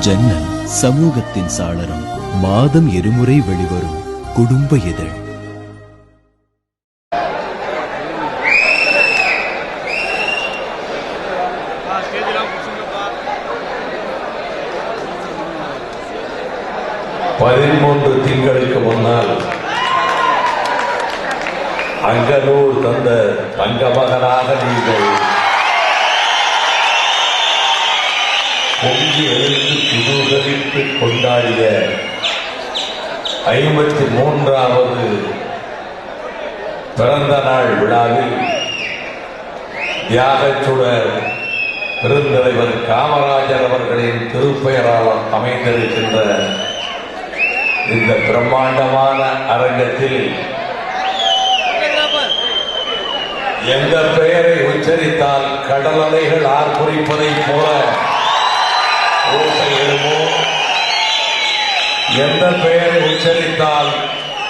ஜன்னல் சமூகத்தின் சாளரம். மாதம் இருமுறை வெளிவரும் குடும்ப இதழ். பதிமூன்று திங்களுக்கு முன்னால் அங்கனூர் தந்த தங்க மகனாக நீங்கள் பொங்கி எழுந்து குதூகலித்து கொண்டாடிய 53வது பிறந்த நாள் விழாவில் தியாகச்சுடர் பெருந்தலைவர் காமராஜர் அவர்களின் திருப்பெயரால் அமைந்திருக்கின்ற இந்த பிரம்மாண்டமான அரங்கத்தில் எந்த பெயரை உச்சரித்தால் கடல் அலைகள் ஆர்ப்பரிப்பதைப் போல ஓசை எழுமோ, எந்த பெயரை உச்சரித்தால்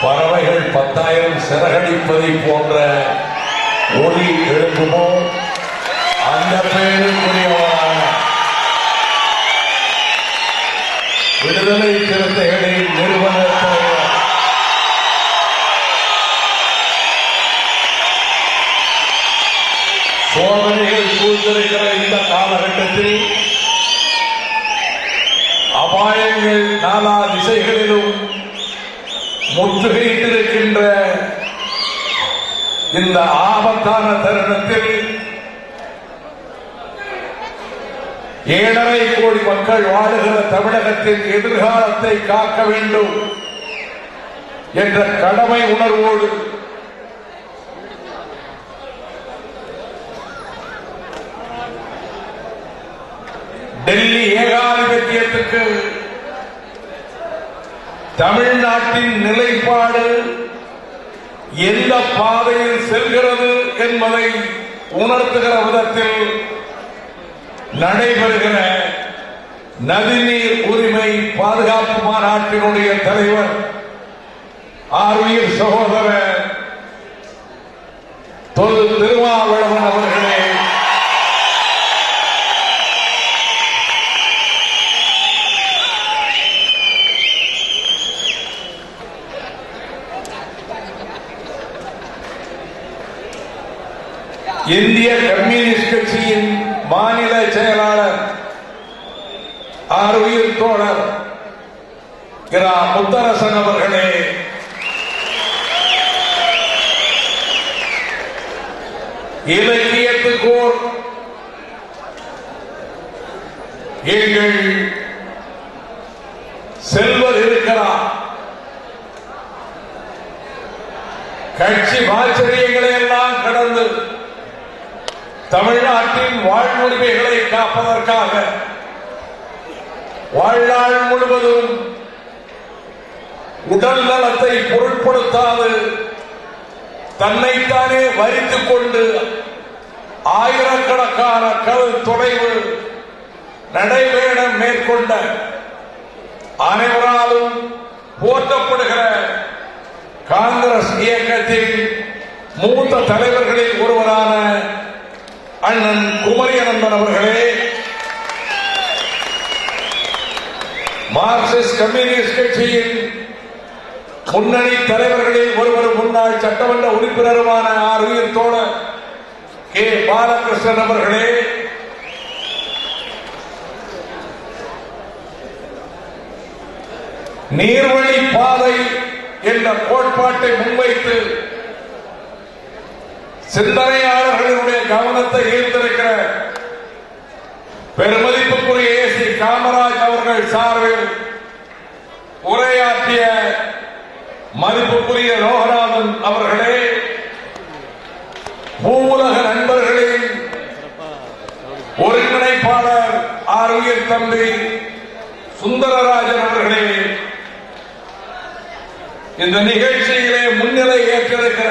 பறவைகள் 10,000 சிறகடிப்பதை போன்ற ஒலி எழுப்புமோ, அந்த பெயருக்குரியவரான விடுதலை சிறுத்தைகளின் நிறுவனர் தலைவர் சோதனைகள் சூழ்ந்திருக்கிற இந்த காலகட்டத்தில் அபாயங்கள் நாலா திசைகளிலும் முற்றுகையிட்டிருக்கின்ற இந்த ஆபத்தான தருணத்தில் 7.5 கோடி மக்கள் வாழுகிற தமிழகத்தின் எதிர்காலத்தை காக்க வேண்டும் என்ற கடமை உணர்வோடு டெல்லி ஏகாதிபத்தியத்துக்கு தமிழ்நாட்டின் நிலைப்பாடு எந்த பாதையில் செல்கிறது என்பதை உணர்த்துகிற விதத்தில் நடைபெறுகிற நதிநீர் உரிமை பாதுகாப்பு மாநாட்டினுடைய தலைவர் ஆர்வீர் சகோதரர் தொல் திருமாவளவன் அவர்களே, இந்திய கம்யூனிஸ்ட் கட்சியின் மாநில செயலாளர் ஆர்வீர் தோழர் இரா முத்தரசன் அவர்களே, இலக்கியத்துக்கோர் எங்கள் செல்வர் இருக்கிறார். கட்சி ஆச்சரியங்களை எல்லாம் கடந்து தமிழ்நாட்டின் வாழ்வுரிமைகளை காப்பதற்காக வாழ்நாள் முழுவதும் உடல் நலத்தை பொருட்படுத்தாது தன்னைத்தானே வரித்துக் கொண்டு ஆயிரக்கணக்கான தொலைவு நடைபயணம் மேற்கொண்ட அனைவராலும் போற்றப்படுகிற காங்கிரஸ் இயக்கத்தின் மூத்த தலைவர்களில் ஒருவரான அண்ணன் குமரி அனந்தன் அவர்களே, மார்க்சிஸ்ட் கம்யூனிஸ்ட் கட்சியின் முன்னணி தலைவர்களில் ஒருவர் முன்னாள் சட்டமன்ற உறுப்பினருமான ஆர்வீர் தோழர் கே பாலகிருஷ்ணன் அவர்களே, நீர்வழி பாதை என்ற கோட்பாட்டை முன்வைத்து சிந்தனையாளர்களுடைய கவனத்தை ஈர்த்திருக்கிற பெருமதிப்புக்குரிய ஏசி காமராஜ் அவர்கள் சார்பில் உரையாற்றிய மதிப்புக்குரிய லோகநாதன் அவர்களே, பூவுலக நண்பர்களின் ஒருங்கிணைப்பாளர் ஆர்வீர் தம்பி சுந்தரராஜன் அவர்களே, இந்த நிகழ்ச்சியிலே முன்னிலை ஏற்றிருக்கிற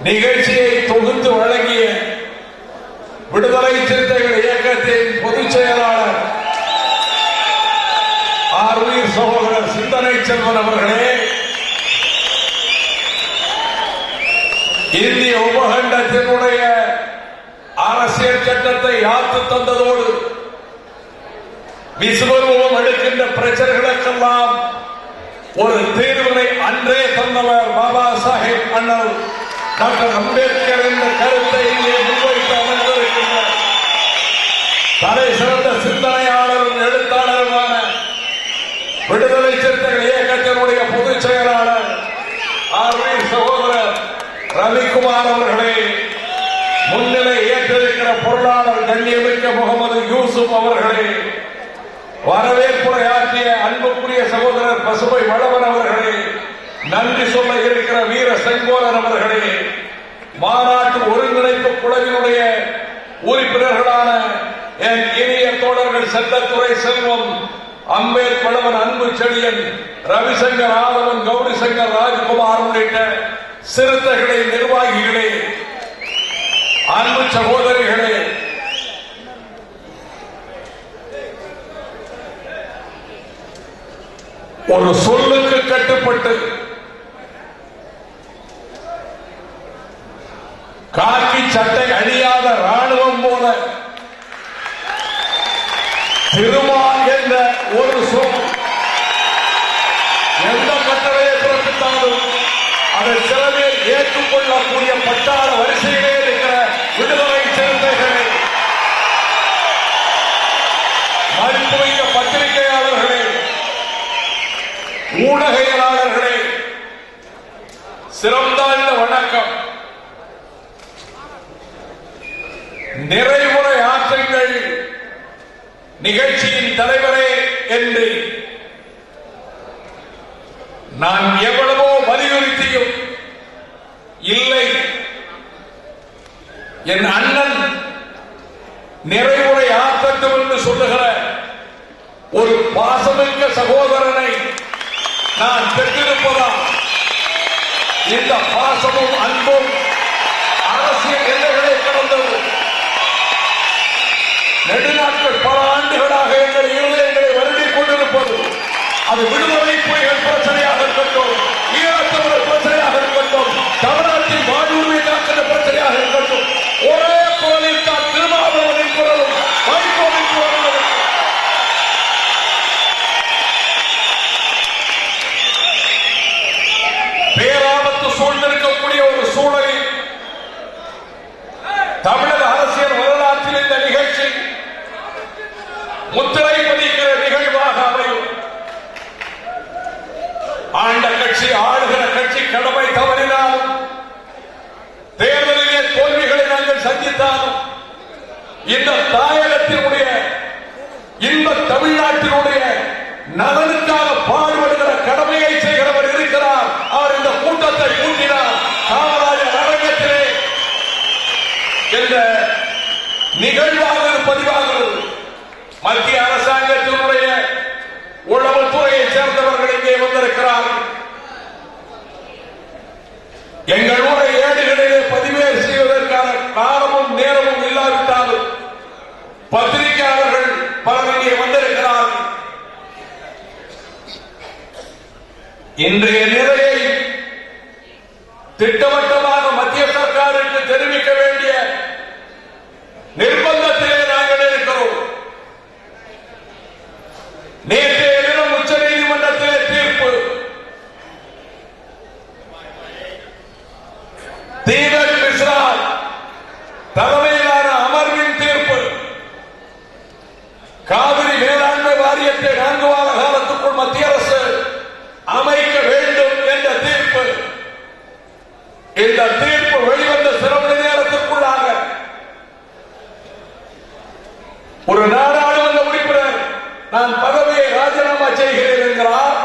நிகழ்ச்சியை தொகுத்து வழங்கிய விடுதலை சிறுத்தைகள் இயக்கத்தின் பொதுச் செயலாளர் ஆர்வீர் சகோதரர் சிந்தனை செல்வன் அவர்களே, இந்திய உபகண்டத்தினுடைய அரசியல் சட்டத்தை யாத்து தந்ததோடு விசுவரூபம் எடுக்கின்ற பிரச்சனைகளுக்கெல்லாம் ஒரு தீர்வினை அன்றே தந்தவர் பாபா சாஹேப் அண்ணல் டாக்டர் அம்பேத்கர் என்ற கருத்தை இங்கே முன்வைத்து அமர்ந்திருக்கின்றார். தலை சிறந்த சிந்தனையாளரும் எழுத்தாளருமான விடுதலை சிறுத்தைகள் இயக்கத்தினுடைய பொதுச் செயலாளர் ஆர்வீர் சகோதரர் ரவிக்குமார் அவர்களே, முன்னிலை ஏற்றிருக்கிற பொருளாளர் கண்ணியமிக்க முகமது யூசுப் அவர்களே, வரவேற்புரையாற்றிய அன்புக்குரிய சகோதரர் பசுமை வளவன் அவர்களே, நன்றி சொல்ல இருக்கிற வீர செங்கோலன் அவர்களே, மாநாட்டு ஒருங்கிணைப்பு குழுவினுடைய உறுப்பினர்களான என் இனிய தோழர்கள் செல்லத்துறை செல்வம், அம்பேத் வளவன், அன்பு செழியன், ரவிசங்கர் ஆதவன், கௌரிசங்கர் ராஜ்குமார் உள்ளிட்ட சிறுத்தைகளின் நிர்வாகிகளே, அன்பு சகோதரிகளே, ஒரு சொல்லுக்கு கட்டுப்பட்டு காக்கி சட்டை அணியாத ராணுவம் போல திருமால் என்ற ஒரு சொல் எந்த கட்டளையை பிறப்பித்தாலும் அதை சில பேர் ஏற்றுக்கொள்ளக்கூடிய பட்டாள வரிசையிலே இருக்கிற விடுதலை சிறுத்தைகளே, மதிப்புமிக்க பத்திரிகையாளர்களே, ஊடகையாளர்களே, சிறந்தாழ்ந்த வணக்கம். நிறைவுரை ஆற்றுங்கள் நிகழ்ச்சியின் தலைவரே என்று நான் எவ்வளவோ வலியுறுத்தியும் இல்லை, என் அண்ணன் நிறைவுரை ஆற்றட்டும் என்று சொல்லுகிற ஒரு பாசமிக்க சகோதரனை நான் பெற்றிருப்பதா? இந்த பாசமும் அன்பும் அரசியல் எல்லைகளை கடந்தது. நெடுநாட்கள் பல ஆண்டுகளாக எங்கள் இருதயங்களை வருடிக் கொண்டிருப்பது, அது விடுதலை புலிகள் பிரச்சனையாக இருக்கட்டும், ஈழத்தமிழர் பிரச்சனையாக இருக்கட்டும், தமிழ்நாட்டின் வாழ்வுரிமை காக்கின்ற பிரச்சனையாக இருக்கட்டும், ஒரே குரலில் தான் திருமாவளவனின் குரலும் வைகோவின் குரலும். பேராபத்து சூழ்ந்திருக்கக்கூடிய ஒரு சூழலில் தமிழக அரசியல் வரலாற்றில் இந்த நிகழ்ச்சி முத்திரை பதிக்கிற நிகழ்வாக அமையும். ஆண்ட கட்சி, ஆளுகிற கட்சி கடமை தவறினாலும், தேர்தலிலே தோல்விகளை நாங்கள் சந்தித்தாலும், இந்த தாயகத்தினுடைய, இந்த தமிழ்நாட்டினுடைய நலனுக்காக பாடுபடுகிற கடமையை செய்கிறவர் இருக்கிறார். அவர் இந்த கூட்டத்தை கூட்டினார். காமராஜர் அரங்கத்திலே என்ற நிகழ்வாக பதிவாகிறது. மத்திய அரசாங்கத்தினுடைய உளவுத்துறையை சேர்ந்தவர்கள் இங்கே வந்திருக்கிறார்கள். எங்கள் ஊரை ஏடுகளிலே பதிவேறு செய்வதற்கான காலமும் நேரமும் இல்லாவிட்டாலும் பத்திரிகையாளர்கள் பலர் இங்கே வந்திருக்கிறார்கள். இன்றைய நிலையை திட்டவட்டமாக மத்திய சர்க்காருக்கு தெரிவிக்க வேண்டிய நிர்பந்தத்திலே நாங்கள் இருக்கிறோம். நேற்றைய தினம் உச்ச நீதிமன்றத்திலே தீர்ப்பு. தீபக் மிஸ்ரா தலைமையிலான அமர்வின் தீர்ப்பு. காவிரி மேலாண்மை வாரியத்தை 4 வார காலத்துக்குள் மத்திய அரசு அமைக்க வேண்டும் என்ற தீர்ப்பு. இந்த தீர்ப்பு வெளிவந்த சில மணி நேரத்திற்குள்ளாக ஒரு நாடாளுமன்ற உறுப்பினர் நான் பதவியை ராஜினாமா செய்கிறேன் என்கிறார்.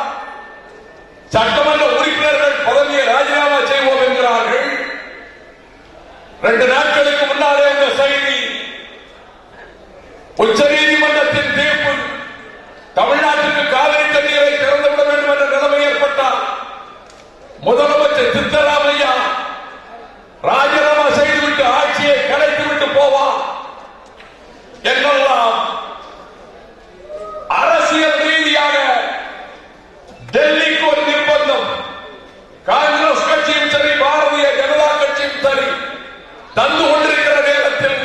சட்டமன்ற உறுப்பினர்கள் பதவியை ராஜினாமா செய்வோம் என்கிறார்கள். 2 நாட்களுக்கு முன்னாலே இந்த செய்தி. உச்ச நீதிமன்றத்தின் தீர்ப்பு தமிழ்நாட்டுக்கு காவிரி தண்ணீரை திறந்துவிட வேண்டும் என்ற நிலைமை ஏற்பட்டால் முதலமைச்சர் சித்தராமையா ராஜினாமா செய்துவிட்டு ஆட்சியை கலைத்துவிட்டு போவார் என்றெல்லாம் அரசியல் ரீதியாக டெல்லிக்கு ஒரு நிர்பந்தம். காங்கிரஸ் கட்சியும் சரி, பாரதிய ஜனதா கட்சியும் சரி தந்து கொண்டிருக்கிற நேரத்தில்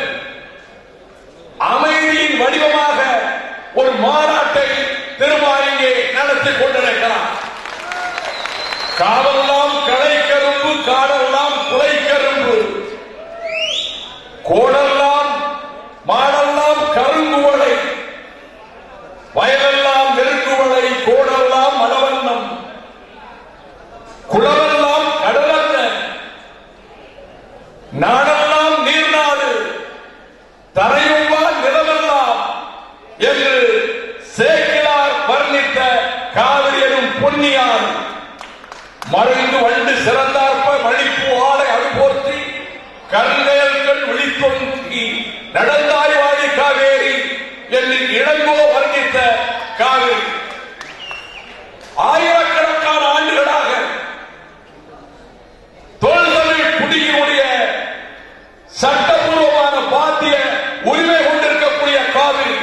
அமைதியின் வடிவமாக மாநாட்டை திருமாலிங்கே நடத்தி கொண்டிருக்கிறார். காவெல்லாம் களை கரும்பு, காடெல்லாம் குலை கரும்பு, கோடெல்லாம் மாடெல்லாம் கருங்குவளை, வயலெல்லாம் நெருங்குவளை, கோடெல்லாம் மலவண்ணம், குளமெல்லாம் கடலல்ல, நாடெல்லாம் நீர்நாடு, தரையும்பா நிலமெல்லாம் என்று சேக்கிழார் வர்ணித்த காவிரி எனும் பொன்னியார் மறைந்து வண்டு சிறந்தார்ப்ப மணிப்பு ஆடை அழுபோர்த்தி கருங்கயல்கள் விழித்தொங்கி நடந்தாய் வாழி காவேரி என்று இளங்கோ வர்ணித்த காவிரி ஆயிரக்கணக்கான ஆண்டுகளாக தொல்தமிழ் குடியினுடைய சட்டபூர்வமான பாத்திய உரிமை கொண்டிருக்கக்கூடிய காவிரி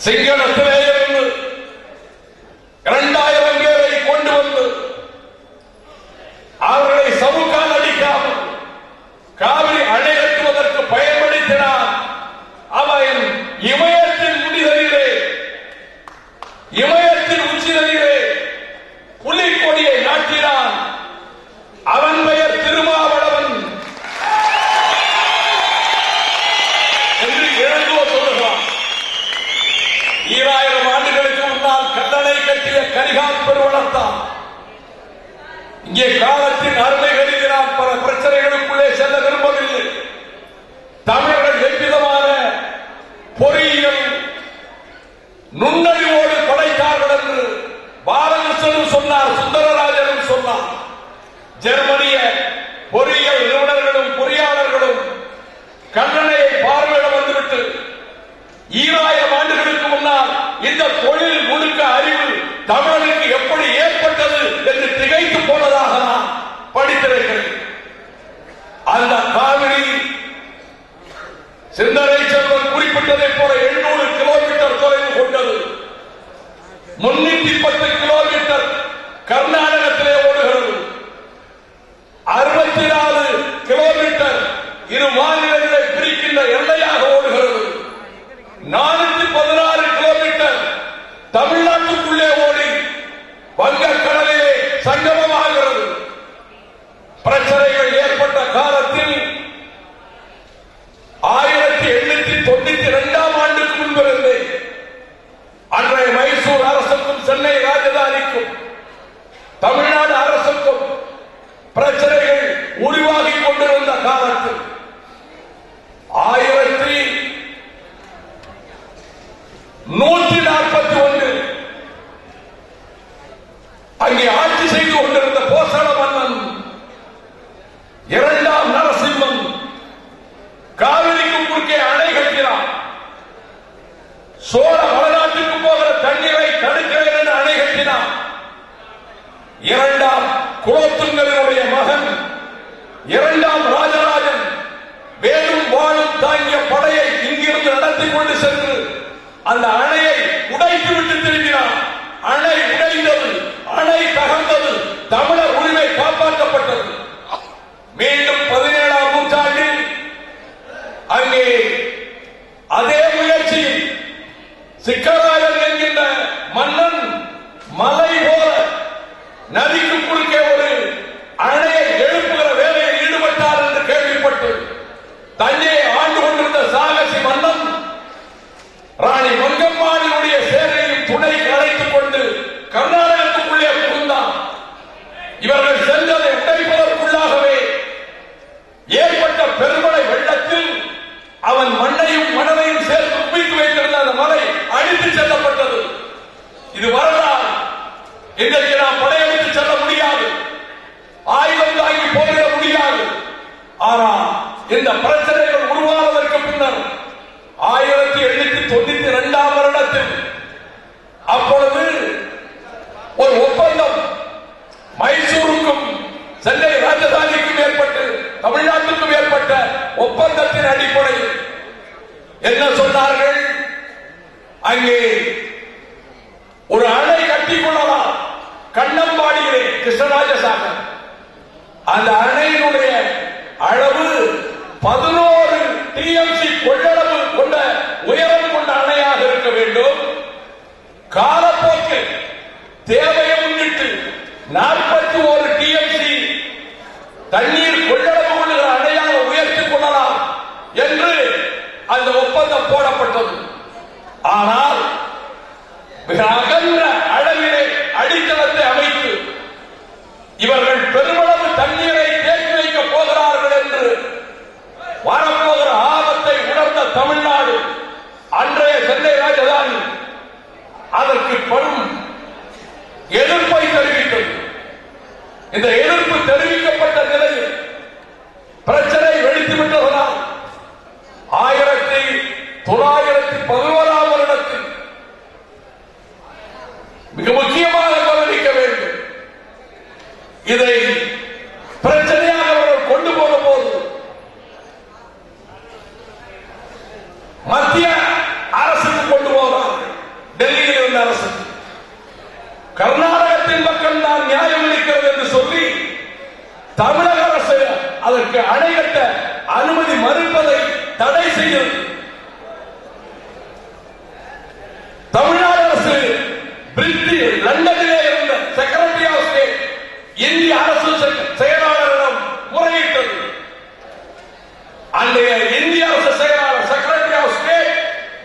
சிங்களத்திலே இருந்து 2000 பேரை கொண்டு வந்து அவர்களை சவுக்கால் அடிக்காமல் காவிரி அணை கட்டுவதற்கு பயன்படுத்தினார். அவன் இமயத்தின் முடிதலிலே, இமயத்தின் உச்சிதலிலே புலிக்கொடியை நாட்டினான். அவன் பெயர் திருமாவளவன் என்று இளங்கோ சொல்லுகிறான். 2000 ஆண்டுகளுக்கு முன்னால் கல்லணை கட்டிய கரிகால் பெருவளத்தான். இங்கே காலத்தின் அருமை கருதி நாம் பல பிரச்சனைகளுக்குள்ளே செல்ல விரும்பவில்லை. தமிழர்கள் எவ்விதமான பொறியியல் நுண்ணறிவோடு படைத்தார்கள் என்று பாலகிருஷ்ணனும் சொன்னார், சுந்தரராஜனும் சொன்னார். ஜெர்மனிய பொறியியல் நிபுணர்களும் பொறியாளர்களும் கல்லணையை பார்வையிட வந்துவிட்டு 2000 ஆண்டுகளுக்கு முன்னால் இந்த தொழில் முழுக்க அறிவு தமிழனுக்கு எப்படி ஏற்பட்டது என்று திகைத்து போனதாக நான் படித்திருக்கிறேன். அந்த காவிரி சிந்தனை செல்வன் குறிப்பிட்டதைப் போல 800 கிலோமீட்டர் தொலைவு கொண்டது. 310 கிலோமீட்டர் கர்நாடகத்திலே ஓடுகிறது. 64 கிலோமீட்டர் இரு மாநிலங்களை பிரிக்கின்ற எல்லையாக ஓடுகிறது. 416 கிலோமீட்டர் தமிழ்நாட்டுக்குள்ளே ஓடி வங்கக்கடலிலே சங்கமமாகிறது. பிரச்சனைகள் ஏற்பட்ட காலத்தில் 1892 ஆண்டுக்கு முன்பிருந்தே அன்றைய மைசூர் அரசுக்கும் சென்னை ராஜதானிக்கும் தமிழ்நாடு அரசுக்கும் பிரச்சனைகள் உருவாகிக் கொண்டிருந்த காலத்தில் 1141 அங்கே ஆட்சி செய்து கொண்டிருந்த கோசல மன்னன் 2ஆம் நரசிம்மன் காவிரிக்கு குறுக்கே அணை கட்டினான். சோழ வளநாட்டுக்கு போகிற தண்ணீரை தடுக்கிறேன் என்று அணை கட்டினான். 2ஆம் குலோத்துங்கனுடைய மகன் 2ஆம் ராஜராஜன் வேலும் வாழும் தாங்கிய படையை இங்கிருந்து நடத்தி கொண்டு சென்று அந்த அணையை உடைத்து விட்டு திரும்பினான். அணை உடைந்தது, அணை தகர்ந்தது, தமிழர் உரிமை காப்பாற்றப்பட்டது. மீண்டும் 17ஆம் நூற்றாண்டில் அங்கே அதே முயற்சியில் சிக்கராயன் என்கின்ற மன்னன் மலை போல நதிக்கு குறுக்கே ஒரு அணையை எழுப்புகிற வேலையில் ஈடுபட்டார் என்று கேள்விப்பட்டு தஞ்சையை ஆண்டு கொண்டிருந்த சாகசி மன்னன் ராணி மங்கம்மாளினுடைய சேனையும் துணைக்கு அழைத்துக் கொண்டு கர்நாடகத்துக்குள்ளே புகுந்தான். இவர்கள் சென்றதை உடைப்பதற்குள்ளாகவே ஏற்பட்ட பெருமழை வெள்ளத்தில் அவன் மண்ணையும் மணலையும் சேர்த்து குவித்து வைத்திருந்த அந்த மலை அடித்து செல்லப்பட்டது. இது வரலாறு. இன்றைக்கு நாம் படையெடுத்து செல்ல முடியாது, ஆயுதம் தாங்கி போரிட முடியாது. ஆனால் இந்த பிரச்சனைகள் உருவானதற்கு பின்னர் 1892 வருடத்தில் அப்பொழுது ஒரு ஒப்பந்தம் மைசூருக்கும் சென்னை ராஜதானிக்கும் ஏற்பட்டு தமிழ்நாட்டுக்கும் ஏற்பட்ட ஒப்பந்தத்தின் அடிப்படையில் என்ன சொன்னார்கள்? அங்கே ஒரு அணை கட்டிக் கொள்ளலாம். கண்ணம்பாடியிலே கிருஷ்ணராஜசாகர் அந்த அணையினுடைய அளவு 11 TMC கொள்ளளவு கொண்ட உயரம் அந்த ஒப்பந்தம் போடப்பட்டது. ஆனால் மிக அகன்ற அளவிலே அடித்தளத்தை அமைத்து இவர்கள் பெருமளவு தண்ணீரை தேக்கி வைக்கப் போகிறார்கள் என்று வரப்போகிற ஆபத்தை உணர்ந்த தமிழ்நாடு அன்றைய சென்னை ராஜதானி அதற்கு பெரும் எதிர்ப்பை தெரிவித்தது. இந்த எதிர்ப்பு தெரிவிக்கப்பட்ட நிலையில் பிரச்சனை வெடித்துவிட்டதனால் 1911 வருடத்தில் மிக முக்கியமாக கவனிக்க வேண்டும். இதை பிரச்சனையாக அவர்கள் கொண்டு போன போது மத்திய அரசுக்கு கொண்டு போகிறார்கள். டெல்லியில் இருந்த அரசு கர்நாடகத்தின் பக்கம் தான் நியாயம் இருக்கிறது என்று சொல்லி தமிழக அரசு அதற்கு அணை கட்ட அனுமதி மறுப்பதை தடை செய்தது. தமிழ்நாடு அரசு பிரிட்டிஷ் லண்டனிலே இருந்த செக்ரட்டரி ஆஃப் ஸ்டேட் இந்திய அரசு செயலாளரிடம் முறையிட்டது. அன்றைய இந்திய அரசு செயலாளர் செக்ரட்டரி ஆஃப் ஸ்டேட்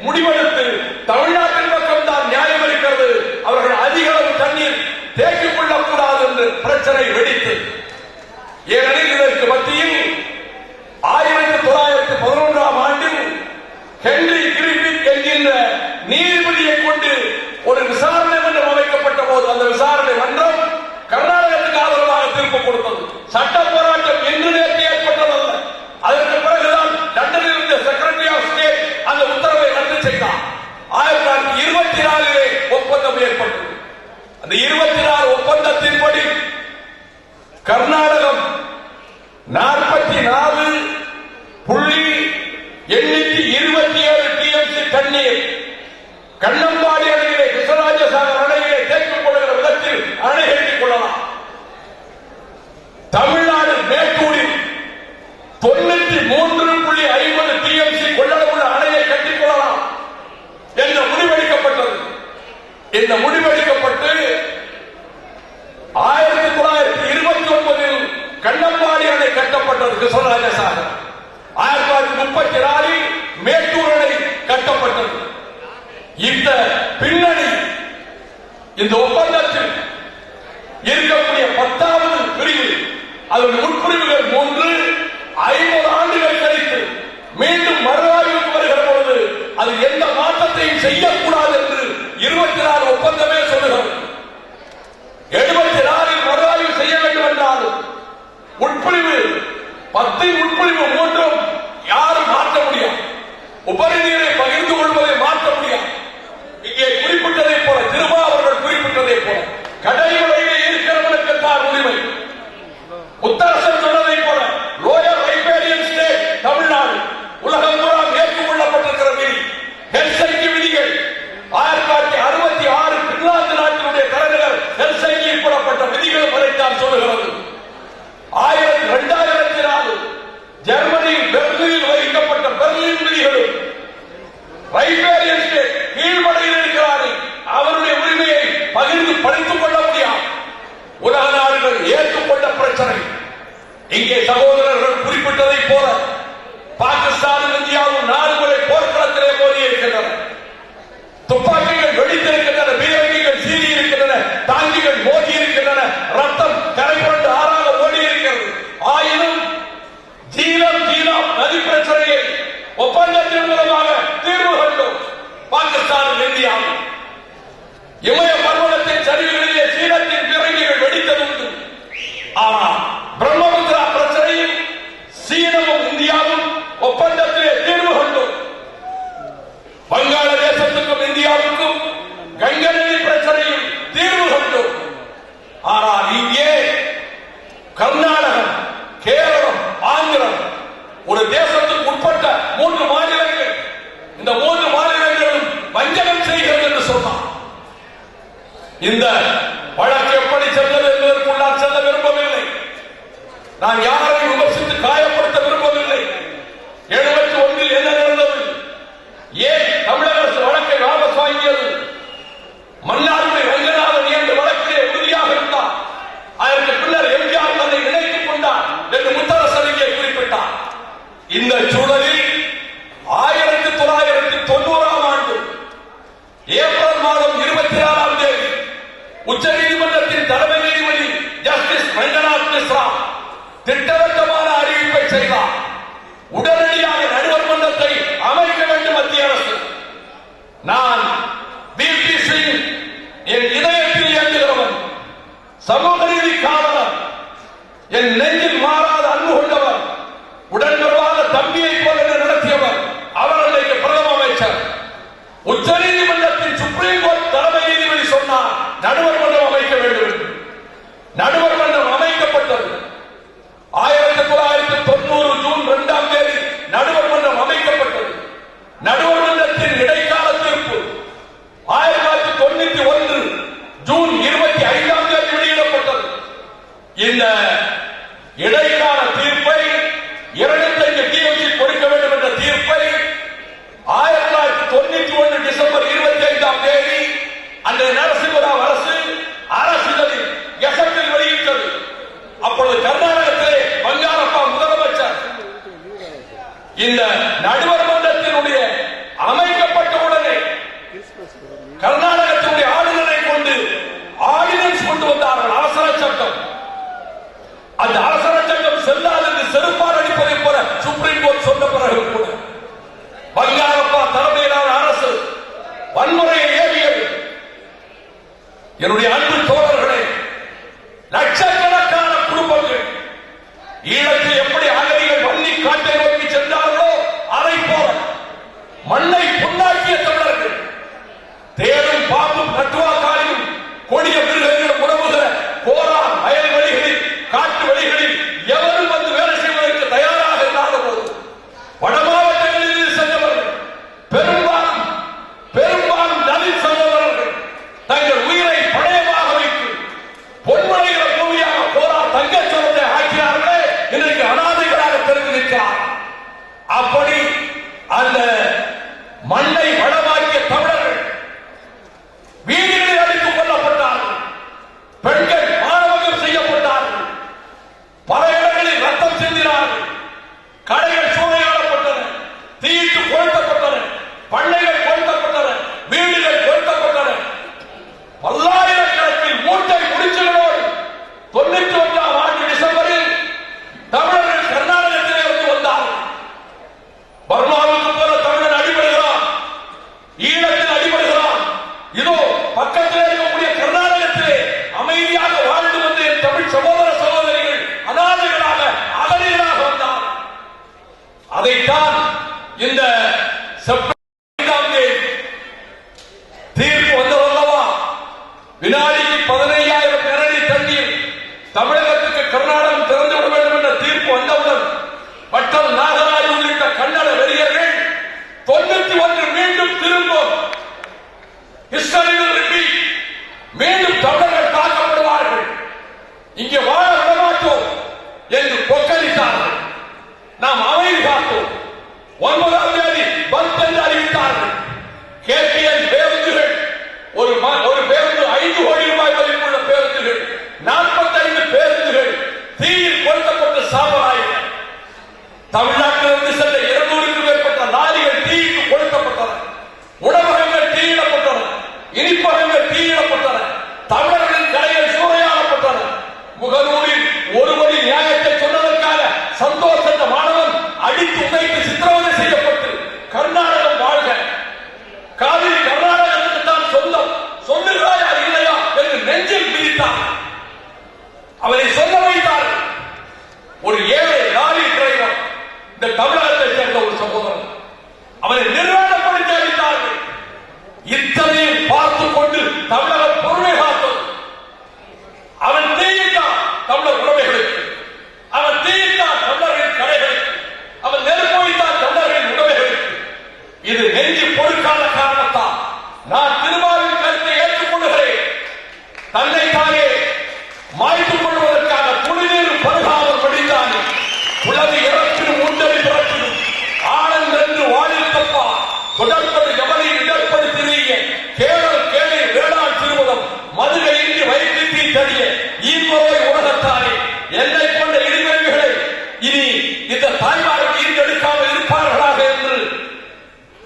முடிவெடுத்து தமிழ்நாட்டின் பக்கம் தான் நியாயம் இருக்கிறது, அவர்கள் அதிக அளவு தண்ணீர் தேக்கிக் கொள்ளக்கூடாது என்று பிரச்சனை வெடித்து, ஏனெனில் இதற்கு மத்தியில் 1911 ஆண்டில் ஹென்றி கிரிஃபித் என்கின்ற நீதிபதியை கொண்டு ஒரு விசாரணை மன்றம் அமைக்கப்பட்ட போது அந்த விசாரணை மன்றம் கர்நாடகத்துக்கு ஆதரவாக தீர்ப்பு கொடுத்தது. சட்ட போராட்டம் இன்று நேற்று ஏற்பட்டதல்ல. அதற்கு பிறகுதான் லண்டனில் இருந்த செக்ரட்டரி ஆஃப் ஸ்டேட் அந்த உத்தரவை ரத்து செய்தார். 1924 ஒப்பந்தம் ஏற்பட்டது. அந்த 24 ஒப்பந்தத்தின்படி கர்நாடகம் 44.27 டிஎம்சி தண்ணீர் கண்ணம்பாடி அணையிலே கிருஷ்ணராஜசாகர் அணையிலே தேக்கிக் கொள்கிற விதத்தில் அணை கட்டிக் கொள்ளலாம். தமிழ்நாடு மேட்டூரில் 93.50 டிஎம்சி கொள்ளளவுள்ள அணையை கட்டிக் கொள்ளலாம் என்ற முடிவெடுக்கப்பட்டது. இந்த முடிவெடுக்கப்பட்டு 1929 கண்ணம்பாடி அணை கட்டப்பட்டது. கிருஷ்ணராஜசாகர் 1934 மேட்டூர் அணை கட்டப்பட்டது. இந்த பின்னணி இந்த ஒப்பந்தத்தில் இருக்கக்கூடிய 10வது பிரிவு அதன் உட்பிரிவுகள் 3 50 ஆண்டுகள் கழித்து மீண்டும் மறுஆய்வுக்கு வருகிற பொழுது அது எந்த மாற்றத்தையும் செய்யக்கூடாது என்று 24 ஒப்பந்தமே சொல்லுகிறது. 74 மறுஆய்வு செய்ய வேண்டும் என்றால் உட்பிரிவு 10 உட்பிரிவு 3 யாரும் மாற்ற முடியாது. உபரி நீரை பகிர்ந்து கொள்வதை மாற்ற முடியாது. இங்கே குறிப்பிட்டதை போல திருமாவர்கள் குறிப்பிட்டதை போல கடைமுறையிலே இருக்கிறவனுக்கு தான் உரிமை. முத்தரசன் சொன்னதை போல லோயர் ரைபேரியன் ஸ்டேட் தமிழ்நாடு உலகம் பூரா ஏற்றுக்கொள்ளப்பட்டிருக்கிற விதி ஹெல்சங்கி விதிகள் 1966 பின்லாந்து நாட்டினுடைய தலைநகர் ஹெல்சங்கியில் போடப்பட்ட விதிகள் வரைத்தான் சொல்லுகிறது. 2004 ஜெர்மனி பெர்லினில் வகிக்கப்பட்ட பெர்லின் விதிகளும் ரைபேரியன் ஸ்டேட் கீழ்மடையில் இருக்கிறார்கள். அவருடைய உரிமையை பகிர்ந்து படித்துக் கொள்ள முடியாது. உலக நாடுகள் ஏற்றுக்கொண்ட பிரச்சனை. இங்கே சகோதரர்கள் குறிப்பிட்டதை போல பாகிஸ்தானும் இந்தியாவும் 4 முறை போர்க்களத்திலே மோதி இருக்கின்றன. துப்பாக்கிகள் வெடித்திருக்கின்றன, பீரங்கிகள் சீறி இருக்கின்றன, தாங்கிகள் மோதி இருக்கின்றன, ரத்தம் கரை கொண்டு ஆறாக ஓடி இருக்கிறது. ஆயினும் ஜீலம் நதி பிரச்சனையை ஒப்பந்தத்தின் மூலமாக தீர்வு கண்டோம். பாகிஸ்தானும் இந்தியாவும் இமய பர்வதத்தின் சரிவுகளிலே சீனத்தின் பீரங்கிகள் வெடித்ததுண்டு. ஆனால் பிரம்மபுத்திரா பிரச்சனையில் சீனமும் இந்தியாவும் ஒப்பந்தத்திலே தீர்வு கண்டோம். வங்காளதேசத்துக்கும் இந்தியாவுக்கும் கங்கை நதி பிரச்சனையில் தீர்வு கண்டோம். ஆனால் இங்கே கர்நாடகம், கேரளம், ஆந்திரம் ஒரு தேசத்துக்கு உட்பட்ட 3 மாநிலங்கள், இந்த 3 மாநிலங்களும் வஞ்சகம் செய்கிறது என்று சொன்னார். இந்த வழக்கு எப்படி சென்றது என்பதற்குள்ளால் செல்ல விரும்பவில்லை. நான் யாரையும் விமர்சித்து காயப்படுத்த விரும்பவில்லை. 71 என்ன நடந்தது? ஏன் தமிழக அரசு வழக்கை வாபஸ் வாங்கியது? மன்னாருடைய ரங்கநாதன் என்ற வழக்கிலே உறுதியாக இருந்தார். அதற்கு பின்னர் எம்ஜிஆர் தன்னை இணைத்துக் கொண்டார் என்று முத்தரசன் இங்கே குறிப்பிட்டார். இந்த சூழலில் 1994 திட்டவட்டமான அறிவிப்பை செய்தார். உடனடியாக நடுவர் மன்றத்தை அமைக்க வேண்டும் மத்திய அரசு. நான் பிபி சிங், என் இதயத்தில் இயங்குகிறவன், சமூக நீதி காவலர், என் நெஞ்சில் மாறாத அன்பு கொண்டவர், உடன்பிறவாத தம்பியை போல நடத்தியவர். அவர் அன்றைக்கு பிரதம அமைச்சர். உச்ச நீதிமன்றத்தின் சுப்ரீம் கோர்ட் தலைமை நீதிபதி சொன்னார் நடுவர் மன்றம் அமைக்க வேண்டும். நடுவர் மன்றம் அமைக்கப்பட்டது. 1990 ஜூன் 2ஆம் தேதி நடுவர் மன்றம் அமைக்கப்பட்டது. நடுவர் மன்றத்தின் இடைக்கால தீர்ப்பு 1991 ஜூன் 25ஆம் தேதி வெளியிடப்பட்டது. இந்த இடைக்கால தீர்ப்பை 25 டிஎம்சி கொடுக்க வேண்டும் என்ற தீர்ப்பை 1991 டிசம்பர் 25ஆம் தேதி அன்றைய நரசிம்மராவ் அரசு அரசிதழில் கெசட்டில் வெளியிட்டது. அப்பொழுது கர்நாடகத்திலே பங்காரப்பா முதலமைச்சர். இந்த நடுவர் மன்றத்தினுடைய அமைக்கப்பட்ட உடனே கர்நாடகத்தினுடைய ஆளுநரை கொண்டு ஆர்டினன்ஸ் கொண்டு வந்தார்கள், அவசர சட்டம். அந்த அவசர சட்டம் செல்லாது என்று செருப்பால் அடிப்பதை போல சுப்ரீம் கோர்ட் சொன்ன பிறகு கூட பங்காரப்பா தலைமையிலான அரசு வன்முறையை ஏவியது. என்னுடைய அன்பு தோழர்களே, லட்சக்கணக்கான குடும்பங்கள் ஈழத்தில் எப்படி அகதிகள் வன்னி காட்டை நோக்கி சென்றார்களோ அதை போல மண்ணை பொன்னாக்கிய தமிழர்கள் தேடும் பாம்பும் நட்டுவாக்காரியும் கொடிய மிருகங்களும் உறவுகிற கோரான் வயல் வெளிகளில் காட்டு வெளிகளில் எவரும் வந்து வேலை செய்வதற்கு தயாராக இல்லாத போது வட மாவட்டங்களில் சென்றவர்கள் பெரும்பாலும் தலித் சகோதரர்கள் தங்கள் உயிரை பணயமாக வைத்து பொன்மனைகிற பூமியாக போரா தங்கச்சோரத்தை ஆக்கினார்களே இன்றைக்கு அனாதைகளாக தெரிந்து நிற்கிறார். அப்படி அந்த மண்ணை வளமாக்கிய தமிழர்கள் வீடுகளில் அடித்துக் கொல்லப்பட்டார்கள். பெண்கள் மானபங்கம் செய்யப்பட்டார்கள். பல இடங்களில் ரத்தம் சிந்தினார்கள். கடைகள் சூறையாடப்பட்டன, தீயிட்டு கொளுத்தப்பட்டன, பண்ணைகள் கொளுத்தப்பட்டன, வீடுகள் கொளுத்தப்பட்டன. பல்லாயிரக்கணக்கில் மூட்டை முடிச்சுகளோடு 91ஆம் ஆண்டு டிசம்பரில் தமிழர்கள் கர்நாடகத்திலே வந்து வந்தார்கள். பர்மாவுக்கு போல தமிழன் அடிபடுகிறான், ஈழத்தில் அடிபடுகிறான். இதோ பக்கத்திலே இருக்கக்கூடிய கர்நாடகத்திலே அமைதியாக வாழ்ந்து வந்த என் தமிழ் சகோதர சகோதரிகள் அனாதைகளாக அகதிகளாக வந்தார். அதைத்தான் இந்த செப்டம்பர் 5ஆம் தேதி தீர்ப்பு வந்ததல்லவா, வினாடிக்கு 15,000 கனடி தண்ணீர் தமிழகத்துக்கு கர்நாடகம் திறந்து விட வேண்டும் என்ற தீர்ப்பு வந்தவுடன் பட்டம் நாகராஜ் உள்ளிட்ட கன்னட வெறியர்கள் 91 மீண்டும் திரும்பும் மீண்டும் தமிழர்கள் தாக்கப்படுவார்கள், இங்கே வாழ விடமாட்டோம் என்று கொக்கரித்தார்கள். நாம் அமைதி காத்தோம். 9ஆம் தேதி பந்த் என்று அறிவித்தார்கள். கேபிஎல் பேருந்துகள் ஒரு பேருந்து 5 கோடி ரூபாய் மதிப்புள்ள பேருந்துகள் 45 பேருந்துகள் தீயில் கொளுத்தப்பட்டு சாம்பலாயின. தமிழ்நாட்டிலிருந்து சென்ற 200க்கும் மேற்பட்ட லாரிகள் தீயிட்டு கொளுத்தப்பட்டன. உணவகங்கள் தீயிடப்பட்டன, இனிப்பகங்கள் தீயிடப்பட்டன, தமிழர்களின் கடைகள் சூறையாடப்பட்டன. முகநூலில் ஒருவரி நியாயத்தை சொன்னதற்காக சந்தோஷ் என்ற மாணவன் அடித்து உதைத்து சித்திரவதை செய்யப்பட்டு கர்நாடகம் வாழ்க, காவிரி கர்நாடகத்துக்கு தான் சொந்தம், சொல்லுகிறாயா இல்லையா என்று நெஞ்சில் பிடித்தார். அவரை சொல்ல வைத்தார். ஒரு ஏழை லாரி டிரைவர், இந்த தமிழகத்தை சேர்ந்த ஒரு சகோதரன், அவரை நிர்வாணப்படுத்தி அளித்தார்கள். இத்தனையும் பார்த்துக் கொண்டு தமிழகம் பொறுமை காத்தது. அவன் தீயிட்டான் தமிழர் உடைமைகளுக்கு, அவன் தீயிட்டான் தமிழர்களின் கடைகளுக்கு, அவன் நெருப்பு வைத்தான் தமிழர்களின் உடைமைகளுக்கு. இது நெஞ்சு பொறுக்காத காரணத்தால் நான் திருமாவின் கருத்தை ஏற்றுக்கொள்கிறேன். தன்னைத்தானே மாய்த்துக் கொள்வதற்காக குடிநீர் பருகாமல் படித்தானே, உலக இறப்பினும் உண்டறி பிறப்பினும் ஆனந்த் என்று வாழில் தப்பா தொடர்பது எவனை இடர்படுத்திய கேளல் கேளிர் வேளாண் திருமுகம் மதுகை இன்றி வயிற்று தடிய ஈர்வரை உலகத்தானே என்னை கொண்ட இடிமறிவுகளை இனி இந்த தாய்மார்கள் ஈர்த்தெடுக்காமல் இருப்பார்களாக என்று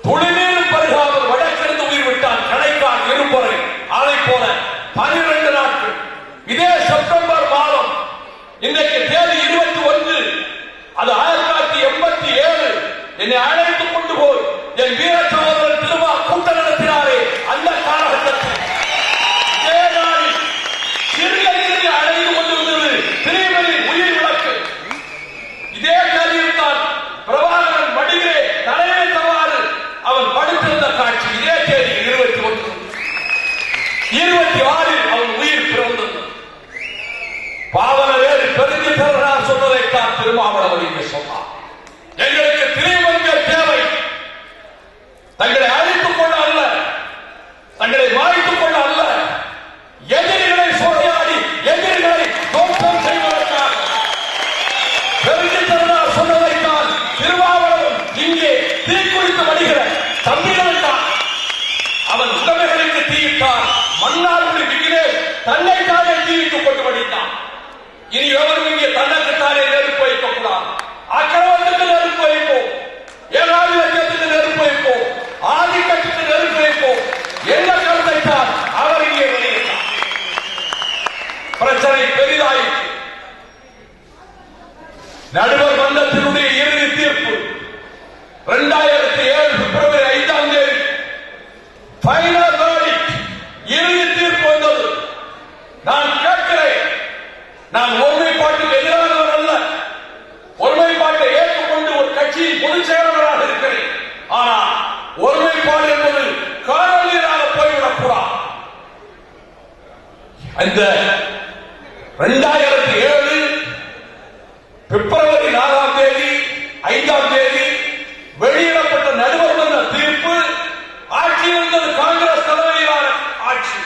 துளிநீரும் பருகாமல் வடக்கிருந்து உயிர் விட்டான் கடைக்கான் இருப்பறை. அதை போல 12 நாட்கள் இதே செப்டம்பர் மாதம் இன்றைக்கு தேதி 21 திருமா கூட்டம் நடத்தினாரே அந்த காலகட்டத்தில் இதே நாளில் சிறிய சிறிய அடைந்து கொண்டிருந்தது திரைமலின் உயிர் விளக்கு. இதே கல்வியில் தான் பிரபாகரன் மடியிலே தலைமை தவாறு அவன் படுத்திருந்த காட்சி. இதே தேதி 26 அவன் உயிர் பிறந்தது. பாவன வேறு பெருங்கி தரனார் சொன்னதைத்தான் திருமாவளவன் இங்கே சொன்னார். எங்களுக்கு திரைமன்கள் தேவை. தங்களை அழித்துக் கொள்ள அல்ல, தங்களை மாய்த்துக் கொள்ள அல்ல, எதிரிகளை சோழையாடி எதிரிகளை தோற்றம் செய்வதற்காக. பெருங்கி தரனார் சொன்னதைத்தான் திருமாவளவன் இங்கே தீக்குளித்து வருகிற தம்பிகளுக்கான். அவன் உடமைகளுக்கு தீயிட்டான். மன்னார்குடி விக்னேஷ் தன்னைத்தானே தீயிட்டுக் கொண்டு வடித்தான். இனி எவரும் இங்கே தன்னைத்தானே நெருப்பு வைக்கக்கூடாது. அக்கிரமத்துக்கு நெருப்பு வைப்போம், ஏகாதிபத்தியத்துக்கு நெருப்பு வைப்போம், ஆதிக்கத்துக்கு நெருப்பு வைப்போம் என்ற கருத்தைத்தான் அவர் இங்கே வெளியிட்டார். பிரச்சனை பெரிதாயிற்று. நடுவர் மன்றத்தினுடைய இறுதி தீர்ப்பு 2007 பிப்ரவரி 5ஆம் தேதி ஃபைனல் வெர்டிக்ட், இறுதி தீர்ப்பு வந்தது. நான் கேட்கிறேன், நான் ஒருமைப்பாட்டுக்கு எதிரானவர் அல்ல, ஒருமைப்பாட்டை ஏற்றுக்கொண்டு ஒரு கட்சியின் பொதுச் செயலாளராக இருக்கிறேன். ஆனால் ஒருமைப்பாடு என்பது காணொலியாக போய்விடக்கூடாது. இந்த 2007 பிப்ரவரி 4ஆம் தேதி 5ஆம் தேதி வெளியிடப்பட்ட நடுவர் மன்ற தீர்ப்பு ஆட்சி இருந்தது காங்கிரஸ் தலைமையிலான ஆட்சி,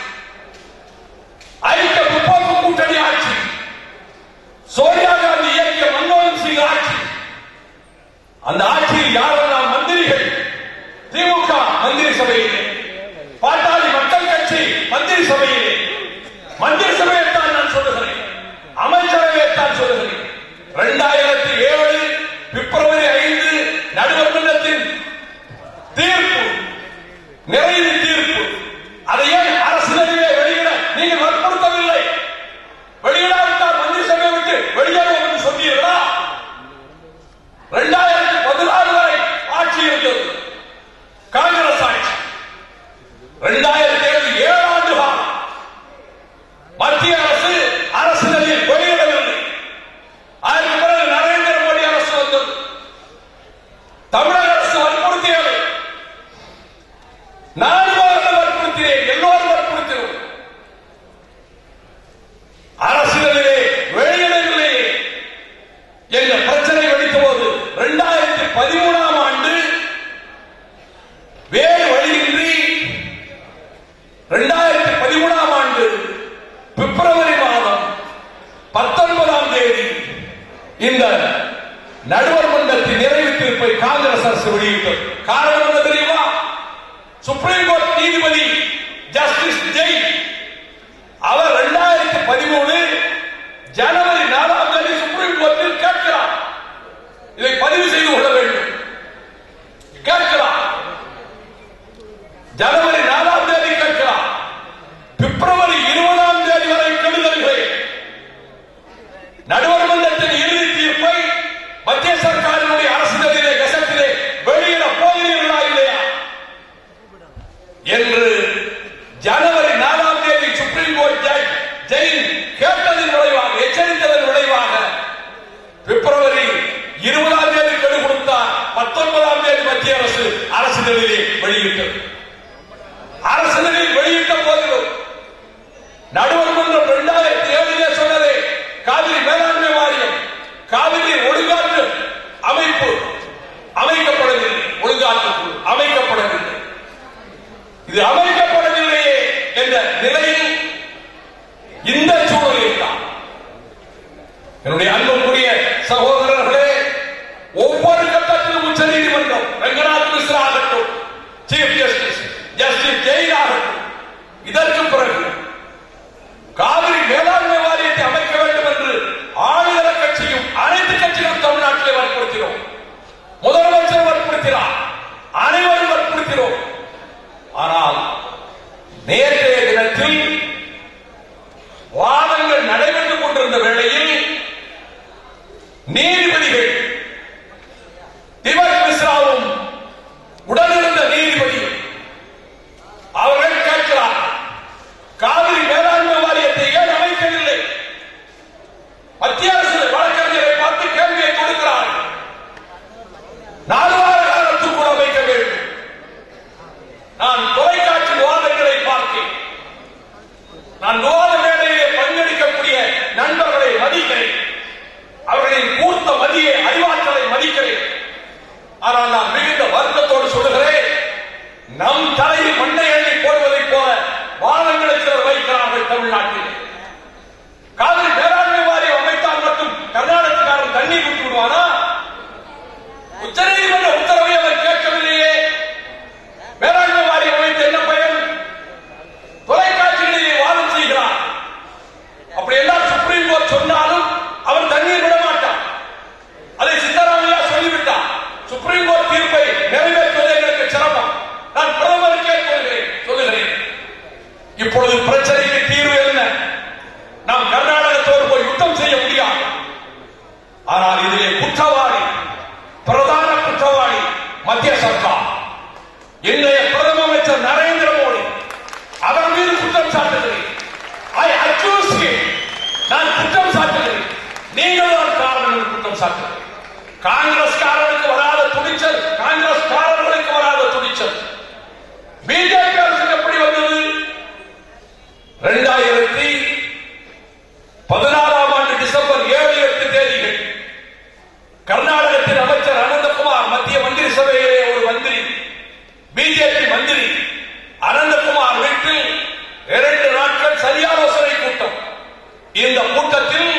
ஐக்கிய முற்போக்கு கூட்டணி ஆட்சி, சோனியா காந்தி இயக்கிய மன்மோகன் சிங் ஆட்சி. அந்த ஆட்சியில் யாரெல்லாம் மந்திரிகள்? திமுக மந்திரி சபையிலே, பாட்டாளி மக்கள் கட்சி மந்திரி சபையிலே. மந்திரி சபையைத்தான் நான் சொல்லுகிறேன், அமைச்சரவையைத்தான் சொல்லுகிறேன். 2007 பிப்ரவரி 5 நடுவர் மன்றத்தின் தீர்ப்பு, நிறைவு தீர்ப்பு. அதை ஏன் அரசியலிலே வெளியிட நீங்கள் வற்புறுத்தவில்லை? வெளியிடாவிட்டால் மந்திரி சபையை விட்டு வெளியேறுவோம் என்று சொன்னீர்களா? 2016 வரை ஆட்சி இருந்தது, காங்கிரஸ் ஆட்சி. 2007 7 ஆண்டு காலம் மத்திய அரசு அரசியலில் வெளியிடவில்லை. அதற்கு பிறகு நரேந்திர மோடி அரசு வந்தது. தமிழக அரசு வற்புறுத்தியது. நான் வற்புறுத்தினேன், எல்லோரும் வற்புறுத்தினோம். அரசியலிலே வெளியிடவில்லை என்ற பிரச்சனை வெடித்த போது 2013ஆம் ஆண்டு வேறு வழியின்றி 2013ஆம் ஆண்டு பிப்ரவரி மாதம் 19ஆம் தேதி இந்த நடுவர் மன்றத்தின் நிறைவு தீர்ப்பை காங்கிரஸ் அரசு வெளியிட்டது. காரணம் என்ன தெரியுமா? சுப்ரீம் கோர்ட் நீதிபதி ஜஸ்டிஸ் ஜெயின் அவர் 2013 ஜனவரி 4ஆம் தேதி சுப்ரீம் கோர்ட்டில் கேட்கிறார். இதை பதிவு செய்து கொள்ள வேண்டும். கேட்கிறார், ஜனவரி 4ஆம் தேதி கேட்கிறார். பிப்ரவரி 20ஆம் தேதி வரை கெடுதல்களை நடுவர் மன்றத்தின் இறுதி தீர்ப்பை மத்திய சர்க்காரினுடைய அரசியலிலே கசத்திலே வெளியிட போகிறீர்களா இல்லையா என்று ஜனவரி 4ஆம் தேதி சுப்ரீம் கோர்ட் ஜெயின் கேட்டதன் விளைவாக, எச்சரித்ததன் விளைவாக பிப்ரவரி 20ஆம் தேதி கெடு கொடுத்தார். 19ஆம் தேதி மத்திய அரசு அரசியலிலே வெளியிட்டது. அரசியலில் வெளியிட்ட போதிலும் நடுவர் மன்றம் 2007 சொன்னதே காவிரி மேலாண்மை வாரியம், காவிரி ஒழுங்காற்று அமைப்பு அமைக்கப்படவில்லை, ஒழுங்காற்று அமைக்கப்படவில்லை. இது அமைக்கப்படவில்லையே என்ற நிலையில் இந்த சூழலில் தான் என்னுடைய அன்புக்குரிய சகோதரர்களே, ஒவ்வொரு கட்டத்திலும் உச்ச நீதிமன்றம் ரங்கநாத் மிஸ்ரா ஆகட்டும், சீஃப் ஜஸ்டிஸ் ஜஸ்டிஸ் ஜெயின் ஆகட்டும், இதற்கு பிறகு காவிரி மேலாண்மை வாரியத்தை அமைக்க வேண்டும் என்று ஆளுநர கட்சியும் அனைத்து கட்சிகளும் தமிழ்நாட்டிலே வற்புறுத்தினோம். முதலமைச்சர் வற்புறுத்தினார், அனைவரும் வற்புறுத்தினோம். ஆனால் நேற்றைய தினத்தில் வாதங்கள் நடைபெற்றுக் கொண்டிருந்த வேளையில் நீதிபதிகள் திபக் மிஸ்ராவும் உடனிருந்த நீதிபதிகள் நான் தொலைக்காட்சி விவாதங்களை பார்த்தேன். நான் விவாத மேடையிலே பங்கெடுக்கக்கூடிய நண்பர்களை மதிக்கிறேன். அவர்களின் கூர்த்த மதியை, அறிவாற்றலை மதிக்கிறேன். ஆனால் நான் மிகுந்த வருத்தத்தோடு சொல்லுகிறேன், நம் தலையில் மண்ணை எண்ணி போடுவதைப் போல வாதங்களை சிலர் வைக்கிறார்கள். தமிழ்நாட்டில் காவிரி மேலாண்மை வாரியம் அமைத்தால் மட்டும் கர்நாடகக்காரன் தண்ணீர் விட்டு விடுவானா? உச்சநீதிமன்ற உத்தரவை அவர் கேட்கவில்லையே. மேலாண்மை வாரியம் அமைத்து என்ன பயன்? தொலைக்காட்சிகளிலே வாதம் செய்கிறார். அப்படி எல்லாம் சுப்ரீம் கோர்ட் சொன்னாலும் அவர் தண்ணீர் விட மாட்டார். அதை சித்தராமையா சொல்லிவிட்டார். சுப்ரீம் கோர்ட் தீர்ப்பை நிறைவேற்றுவது எங்களுக்கு சிரமம். நான் பிரதமருக்கே சொல்லுகிறேன், இப்பொழுது பிரச்சனைக்கு தீர்வு என்ன? நாம் கர்நாடகத்தோடு போய் யுத்தம் செய்ய முடியாது. ஆனால் இதிலே குற்றவாளி, பிரதான குற்றவாளி மத்திய சர்க்கார். இன்றைய பிரதம அமைச்சர் நரேந்திர மோடி, அவர் மீது குற்றம் சாட்டுகிறேன். நான் குற்றம் சாட்டுகிறேன். நீங்கள் தான் காரணம் என்று குற்றம் சாட்டுகிறேன். காங்கிரஸ்காரர்களுக்கு வராத துணிச்சல், காங்கிரஸ்காரர்களுக்கு வராத துணிச்சல் பிஜேபி அரசுக்கு எப்படி வந்தது? 2014 ஆண்டு டிசம்பர் 7-8 தேதிகள் கர்நாடகத்தின் அமைச்சர் அனந்தகுமார், மத்திய மந்திரி சபையிலே ஒரு மந்திரி, பிஜேபி மந்திரி அனந்தகுமார் வீட்டில் 2 நாட்கள் சரியாலோசனை கூட்டம். இந்த கூட்டத்தில்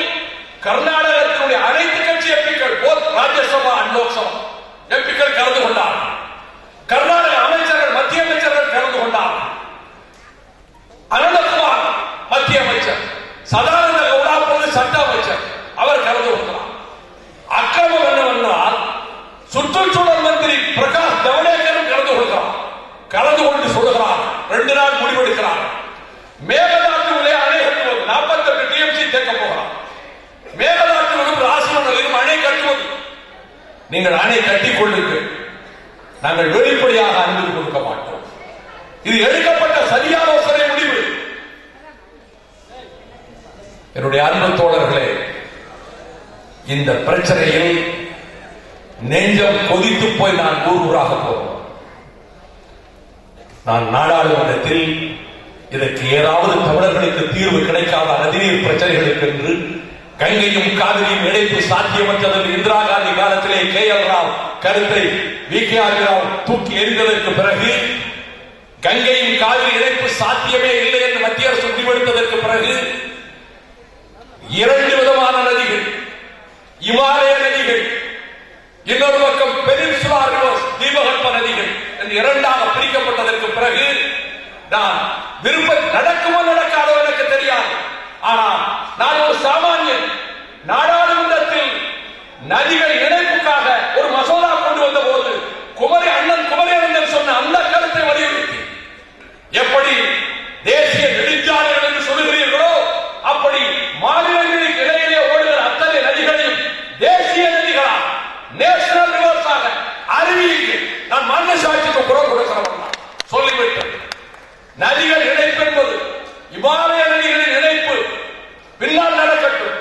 கர்நாடகத்தினுடைய அனைத்து கட்சி எம்பிக்கள், ராஜ்யசபா லோக்சபா எம்பிக்கள் கலந்து கொண்டார்கள். கர்நாடக அமைச்சர்கள், மத்திய அமைச்சர்கள் கலந்து கொண்டார்கள். அனந்தகுமார் மத்திய அமைச்சர், சதானந்த கவுடா சட்ட அமைச்சர், அவர் கலந்து கொண்டார். அக்கிரமம் என்னவென்றால் சுற்றுச்சூழல் மந்திரி பிரகாஷ் ஜவடேகரும் கலந்து கொள்கிறார். கலந்து கொண்டு சொல்லுகிறார், 2 நாள் முடிவெடுக்கிறார். மேகதாட்டுவிலே அணை கட்டுவது, 48 டிஎம்சி தேக்க போகிறார். மேகதாட்டுவிலும் ராசிமணலிலும் அணை கட்டுவது. நீங்கள் அணை கட்டிக் கொள்ளுங்கள், நாங்கள் வெளிப்படையாக அனுமதி கொடுக்க மாட்டோம். இது எடுக்கப்பட்ட சரியாலோசனை முடிவு. என்னுடைய அன்பு தோழர்களே, இந்த பிரச்சனையில் நெஞ்சம் கொதித்து போய் நான் ஊராக போகிறோம். நான் நாடாளுமன்றத்தில் இதற்கு ஏதாவது தமிழர்களுக்கு தீர்வு கிடைக்காத நதிநீர் பிரச்சனைகளுக்கு என்று கங்கையும் காவிரியும் இணைப்பு சாத்தியமற்றது இந்திரா காந்தி காலத்திலே KL ராவ் கருத்தை VKR ராவ் தூக்கி எறிந்ததற்கு பிறகு, கங்கையும் காவிரி இணைப்பு சாத்தியமே இல்லை என்று மத்திய அரசு முடிவெடுத்ததற்கு பிறகு 2 விதமான நதிகள், இமாலய நதிகள், இன்னொரு பக்கம் பெனின்சுலா ரிவர்ஸ், தீபகற்ப நதிகள் என்று 2ஆக பிரிக்கப்பட்டதற்கு பிறகு நான் விருப்பம் நடக்குமோ நடக்காதோ எனக்கு தெரியாது. ஆனால் நான் ஒரு சாமானியன். நாடாளுமன்றத்தில் நதிகள் இணைப்புக்காக ஒரு மசோதா கொண்டு வந்த போது குமரேசன் சொன்ன அந்த கருத்தை வலியுறுத்தி, எப்படி தேசிய நெடுஞ்சாலைகள் என்று சொல்லுகிறீர்களோ அப்படி மாநிலங்களுக்கு இடையிலே ஓடுகிற அத்தனை நதிகளையும் தேசிய நதிகளா, நேஷனல் ரிவர்ஸாக அறிவியுங்கள். நான் மண்ண சாட்சிக்கு குரல் கொடுக்கிறவன் சொல்லிவிட்டேன். நதிகள் இணைப்பு என்பது இமாலய நதிகளின் இணைப்பு பின்னால் நடக்கட்டும்.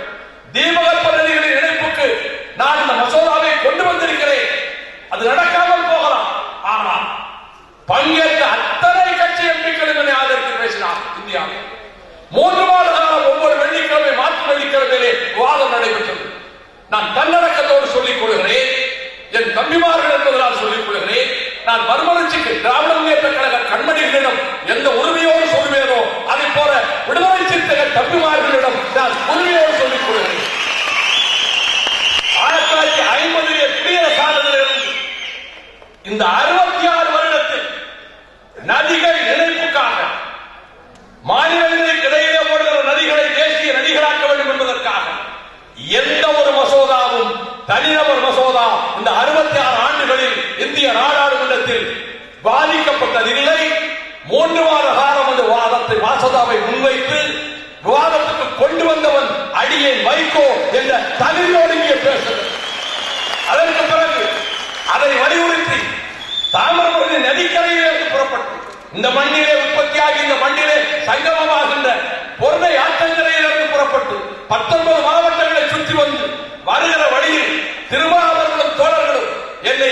தீபகற்ப நதிகளின் இணைப்புக்கு நான் இந்த மசோதாவை கொண்டு வந்திருக்கிறேன். அது நடக்காமல் போகலாம். ஆனால் பங்கேற்ற அத்தனை கட்சி எம்பிக்கள் என்னை ஆதரித்து பேசினார். இந்தியாவில் 3 மாத காலம் ஒவ்வொரு வெள்ளிக்கிழமை, மாற்று வெள்ளிக்கிழமையிலே விவாதம் நடைபெற்றது. நான் தன்னடக்கத்தோடு சொல்லிக் கொள்கிறேன், என் தம்பிமார்கள் என்பதனால் சொல்லிக் கொள்கிறேன். நான் மறுமலர்ச்சிக்கு திராவிட முன்னேற்ற கழக கண்மணிகளிடம் எந்த உரிமையோடு சொல்லுவேனோ அதை போல விடுதலை சிறுத்தைகள் தம்பிமார்களிடம் நான் உரிமையோடு சொல்லிக் கொள்கிறேன். 1950 குடியரசு ஆனதிலிருந்து இந்த 66 வருடத்தில் நதிகள் இணைப்புக்காக, மாநிலங்களுக்கு இடையிலே ஓடுகிற நதிகளை தேசிய நதிகளாக்க வேண்டும் என்பதற்காக எந்த ஒரு மசோதாவும், தனிநபர் மசோதா இந்த 66 ஆண்டுகளில் இந்திய நாடாளுமன்றத்தில் பாதிக்கப்பட்டதில்லை. 3 மாத காலம் அந்த மசோதாவை முன்வைத்து விவாதத்துக்கு கொண்டு வந்தவன் அடியேன் வைகோ என்ற தகுதியோடு இங்கே பேசுகிறேன். அதற்கு பிறகு அதை வலியுறுத்தி தாமிரபரணி நதிக்கரையிலிருந்து புறப்பட்டு இந்த மண்ணிலே உற்பத்தியாகி இந்த மண்ணிலே சங்கமமாகின்ற பொருளை ஆற்றங்கரையிலிருந்து புறப்பட்டு 19 மாவட்டங்களை சுற்றி வந்து வருகிற வழியில் திருமாவர்களும் தோழர்களும் என்னை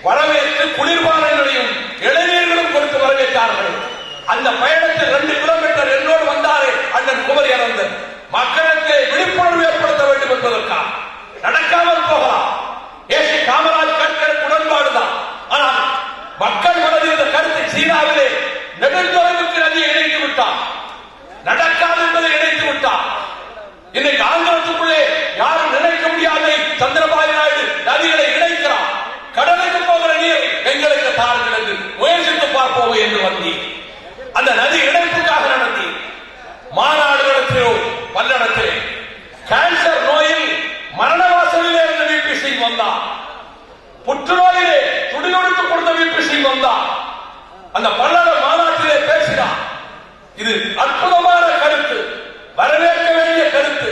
வரவேற்று குளிர்பானங்களையும் இளநீர்களும் கொடுத்து அந்த பயணத்தில் 2 கிலோமீட்டர் என்னோடு வந்தாரே அண்ணன் குமரி அனந்தன், மக்களுக்கு விழிப்புணர்வு ஏற்படுத்த வேண்டும் என்பதற்காக நடக்காமல் போகலாம். ஏசி காமராஜ் கற்கருக்கு உடன்பாடுதான். ஆனால் மக்கள் மனதில் இந்த கருத்தை சீனாவிலே நெடுந்தொலைவுக்கு நதியை இணைத்து விட்டார், நடக்காது என்பதை இணைத்து விட்டார். இன்னைக்கு ஆந்திரத்துக்குள்ளே யாரும் நினைக்க முடியாத சந்திரபாபு நாயுடு நதிகளை இணைக்கிறார். கடலுக்கு போகிற நீர் எங்களுக்கு தாருங்கள் என்று முயற்சித்து பார்ப்போம் என்று வந்தி அந்த நதி இணைப்புக்காக நடத்தி மாநாடு நடத்தியோ பல்லடத்திலே கேன்சர் நோயில் மரண வாசலிலே இருந்த விபி சிங் வந்தார். புற்றுநோயிலே துடியொடுத்து கொடுத்த விபி சிங் வந்தார். அந்த பல்லட மாநாட்டிலே பேசினார். இது அற்புதமான கருத்து, வரவேற்க வேண்டிய கருத்து.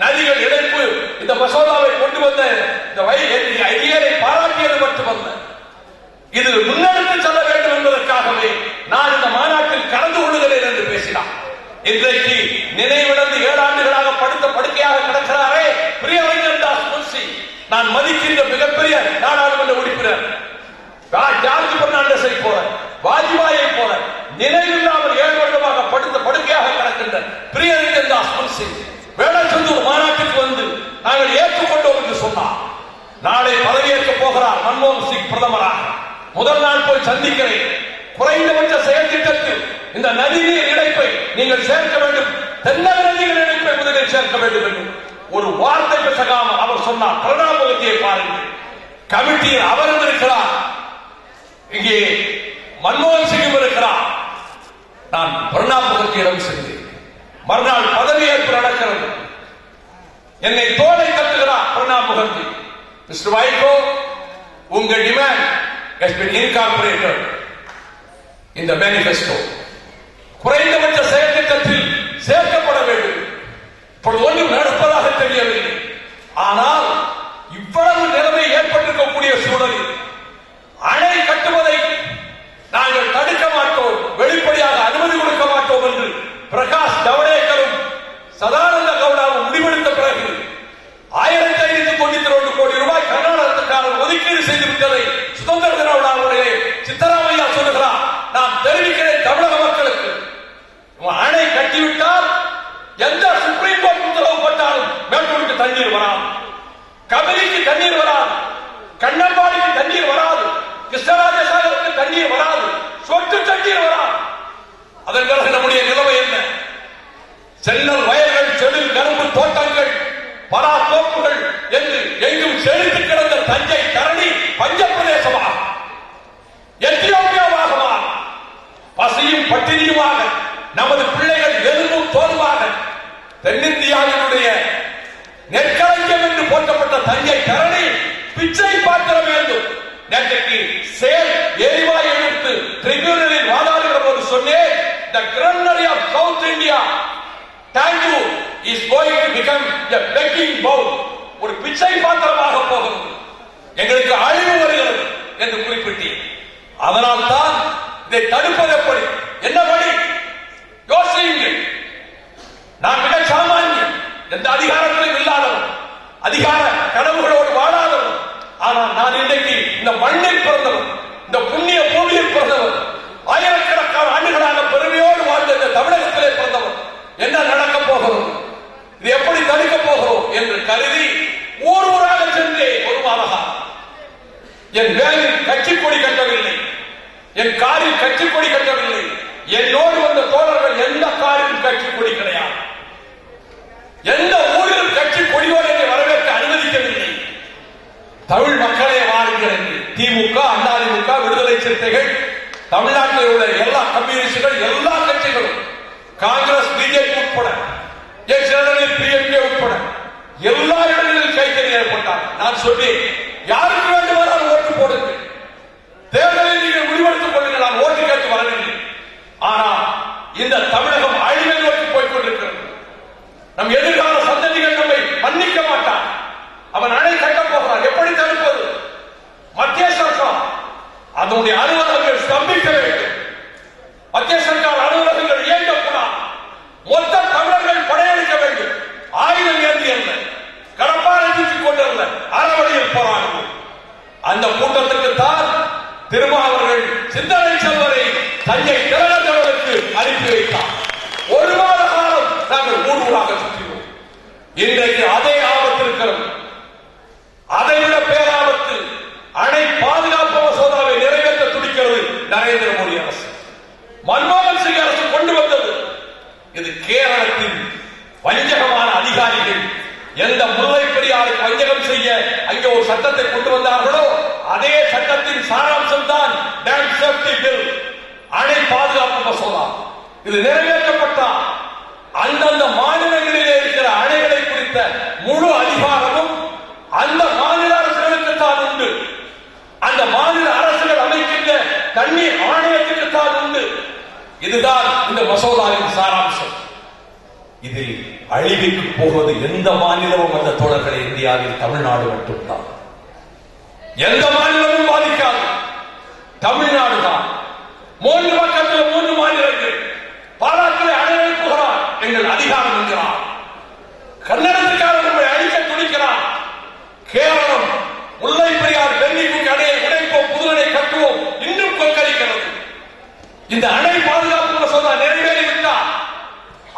நதிகள் இணைப்பு இந்த மசோதாவை கொண்டு வந்த இந்த ஐடியரை பாராட்டியது மட்டுமல்ல, இது முன்னெடுத்து செல்ல வேண்டும் என்பதற்காகவே நான் இந்த மாநாட்டில் கலந்து கொள்ளுகிறேன் என்று பேசினார். இன்றைக்கு நினைவிழந்து 7 ஆண்டுகளாக படுத்த படுக்கையாக கிடக்கிறாரே பிரியரஞ்சன் தாஸ் முன்சி, நான் மதிக்கின்ற மிகப்பெரிய நாடாளுமன்ற உறுப்பினர் ஜார்ஜ் பெர்னாண்டஸை போல, வாஜ்பாயை போல நினைவில்லாமல் 7 வருடமாக படுத்த படுக்கையாக கிடக்கின்ற பிரியரஞ்சன் தாஸ் முன்சி வேடச்சந்தூர் மாநாட்டுக்கு வந்து நாங்கள் ஏற்றுக்கொண்டோம் என்று சொன்னார். நாளை பதவியேற்க போகிறார் மன்மோகன் சிங் பிரதமராக. முதல் நாள் போய் சந்திக்கிறேன். குறைந்தபட்ச செயல் திட்டத்தில் இந்த நதிநீர் இணைப்பை நீங்கள் சேர்க்க வேண்டும், தென்னக நதிகள் இணைப்பை முதலில் சேர்க்க வேண்டும் என்று ஒரு வார்த்தை பேசாமல் அவர் சொன்னார். பிரணாப் முகர்ஜியை பாருங்கள், கமிட்டியில் அவரும் இருக்கிறார், இங்கே மன்மோகன் சிங்கும் இருக்கிறார். நான் பிரணாப் முகர்ஜியிடம் சென்றேன். மறுநாள் பதவியேற்பு நடக்கிறது. என்னை தோளை தட்டுகிறார் பிரணாப் முகர்ஜி. மிஸ்டர் வைகோ, உங்கள் demand has been incorporated in the manifesto. குறைந்தபட்ச செயல் திட்டத்தில் சேர்க்கப்பட வேண்டும். இப்பொழுது ஒன்றும் நடப்பதாக தெரியவில்லை. ஆனால் இவ்வளவு நிலைமை ஏற்பட்டிருக்கக்கூடிய சூழலில் அணை கட்டுவதை நாங்கள் தடுக்க மாட்டோம், வெளிப்படையாக அனுமதி கொடுக்க மாட்டோம் என்று பிரகாஷ் ஜவடேகரும் சதானந்த கவுடாவும் முடிவெடுத்த பிறகு 1592 கோடி ரூபாய் கர்நாடகத்துக்கான ஒதுக்கீடு செய்துவிட்டதை சுதந்திர தின விழாவுடைய சித்தராமையா சொல்லுகிறார். நான் தெரிவிக்கிறேன் தமிழக மக்களுக்கு, அணை கட்டிவிட்டால் எந்த சுப்ரீம் கோர்ட் உத்தரவு போட்டாலும் மேட்டூருக்கு தண்ணீர் வராது, கபிலிக்கு தண்ணீர் வராது, கண்ணம்பாடிக்கு தண்ணீர் வராது, கிருஷ்ணராஜசாகருக்கு தண்ணீர் வராது, சொட்டு தண்ணீர் வராது. அதன் பிறகு நம்முடைய நிலைமை என்ன? சென்னல் வயல்கள், செடில் கரும்பு தோட்டங்கள், பலா தோப்புகள் என்று எங்கும் செழித்து கிடந்த தஞ்சை தரணி பஞ்சப்பிரதேசமாக, எத்தியோப்பியாவாக பசியும் பட்டினியுமாக நமது பிள்ளைகள் எலும்பும் தோல்வாக தென்னிந்தியாவினுடைய நெற்களஞ்சியம் என்று போற்றப்பட்ட தஞ்சை தரணி பிச்சை பாத்திர வேண்டும். நேற்றைக்கு சேல் எரிவாயு எடுத்து ட்ரிபியூனலில் வாதாடுகிற போது சொன்னேன், the granary of South India Tanjore is going to become a begging bowl. ஒரு பிச்சை பாத்திரமாக போகிறது, எங்களுக்கு அழிவு வருகிறது என்று குறிப்பிட்டேன். அதனால் தான் இதை தடுப்பது எப்படி, என்ன வழி யோசியுங்கள். நான் மிக சாமானியன், எந்த அதிகாரத்திலும் இல்லாதவன், அதிகார கனவுகளோடு வாழாதவன். ஆனால் நான் இன்றைக்கு இந்த மண்ணில் பிறந்தவன், இந்த புண்ணிய பூமியில் பிறந்தவன், ஆயிரக்கணக்கான ஆண்டுகளாக பெருமையோடு வாழ்ந்த இந்த தமிழகத்திலே பிறந்தவன். என்ன நடக்க போகிறோம், இது எப்படி தடுக்க போகிறோம் என்று கருதி ஊர் ஊராக சென்றே ஒரு மாதம் என் வேலில் கட்சி கொடி கட்டவில்லை, என் காரில் கட்சி கொடி கட்டவில்லை. என்னோடு வந்த தோழர்கள் எந்த காரிலும் கட்சி கொடி கிடையாது, எந்த ஊரிலும் கட்சி கொடியோடு என்னை வரவேற்க அனுமதிக்கவில்லை. தமிழ் மக்களே வாருங்கள் என்று திமுக, அதிமுக, விடுதலை சிறுத்தைகள், தமிழ்நாட்டில் உள்ள எல்லா கம்யூனிஸ்டுகள், எல்லா கட்சிகளும், காங்கிரஸ், பிஜேபி உட்பட, சில இடங்களில் பிஎம்கே உட்பட எல்லா இடங்களிலும் கைத்தறி ஏற்பட்டார். நான் சொன்னேன், யாருக்கு வேண்டுமானால் ஓட்டு போடுங்கள், தேர்தலில் நீங்கள் முடிவெடுத்துக் கொள்ளுங்கள், நான் ஓட்டு கேட்டு வரவில்லை. ஆனால் இந்த தமிழகம் அழிவை நோக்கி போய்க் கொண்டிருக்கிறது. நம் எதிர்கால சந்ததிகள் நம்மை மன்னிக்க மாட்டார். அவன் அணை கட்டப் போகிறான், எப்படி தடுப்பது? மத்திய சர்க்கார் அதனுடைய அலுவலகங்கள் ஸ்தம்பிக்க வேண்டும். மத்திய சர்க்கார் அலுவலகங்கள் இயங்கக்கூடாது. மொத்த தமிழர்கள் படையெடுக்க வேண்டும். ஆயுதம் ஏந்தி அல்ல, கடப்பாறை தூக்கிக் கொண்டிருந்த அறவழியில் போராடுவோம். அந்த கூட்டத்துக்கு தான் திருமாவர்கள் சிந்தனை செல்வரை தஞ்சை திறனவர்களுக்கு இது கேரளத்தின் வஞ்சகமான அதிகாரிகள் எந்த முல்லை பெரியாருக்கு வஞ்சகம் செய்ய அங்கே ஒரு சட்டத்தை கொண்டு வந்தார்களோ அதே சட்டத்தின் சாராம்சம் தான் டேம் சேஃப்டி பில், அணை பாதுகாப்பு மசோதா. இது நிறைவேற்றப்பட்டால் அந்தந்த மாநிலங்களிலே இருக்கிற அணைகளை குறித்த முழு அதிகாரமும் அந்த மாநில அரசுகளுக்கு தான் உண்டு. அந்த மாநில அரசுகள் அமைக்கின்ற தண்ணீர் ஆணையத்துக்கு தான் உண்டு. இதுதான் இந்த மசோதாவின் சாராம்சம். இதில் அழிவுக்கு போவது எந்த மாநிலமும் அந்த தோழர்களை இந்தியாவில் தமிழ்நாடு மட்டும்தான். எந்த மாநிலமும் பாதிக்காது, தமிழ்நாடு தான். 3 பக்கத்தில் 3 மாநிலங்கள் பாராட்டிலே அணை எழுப்புகிறார், எங்கள் அதிகாரம் என்கிறார். கன்னடத்துக்காரர் நம்மை அழிக்க துடிக்கிறார். கேரளம் முல்லை பெரியார் வெள்ளிக்குடி அணையை உடைப்போம், புதுநடை கட்டுவோம், இன்னும் கொக்கரிக்கிறது. இந்த அணை பாதுகாப்பு மசோதா நிறைவேறிவிட்டால்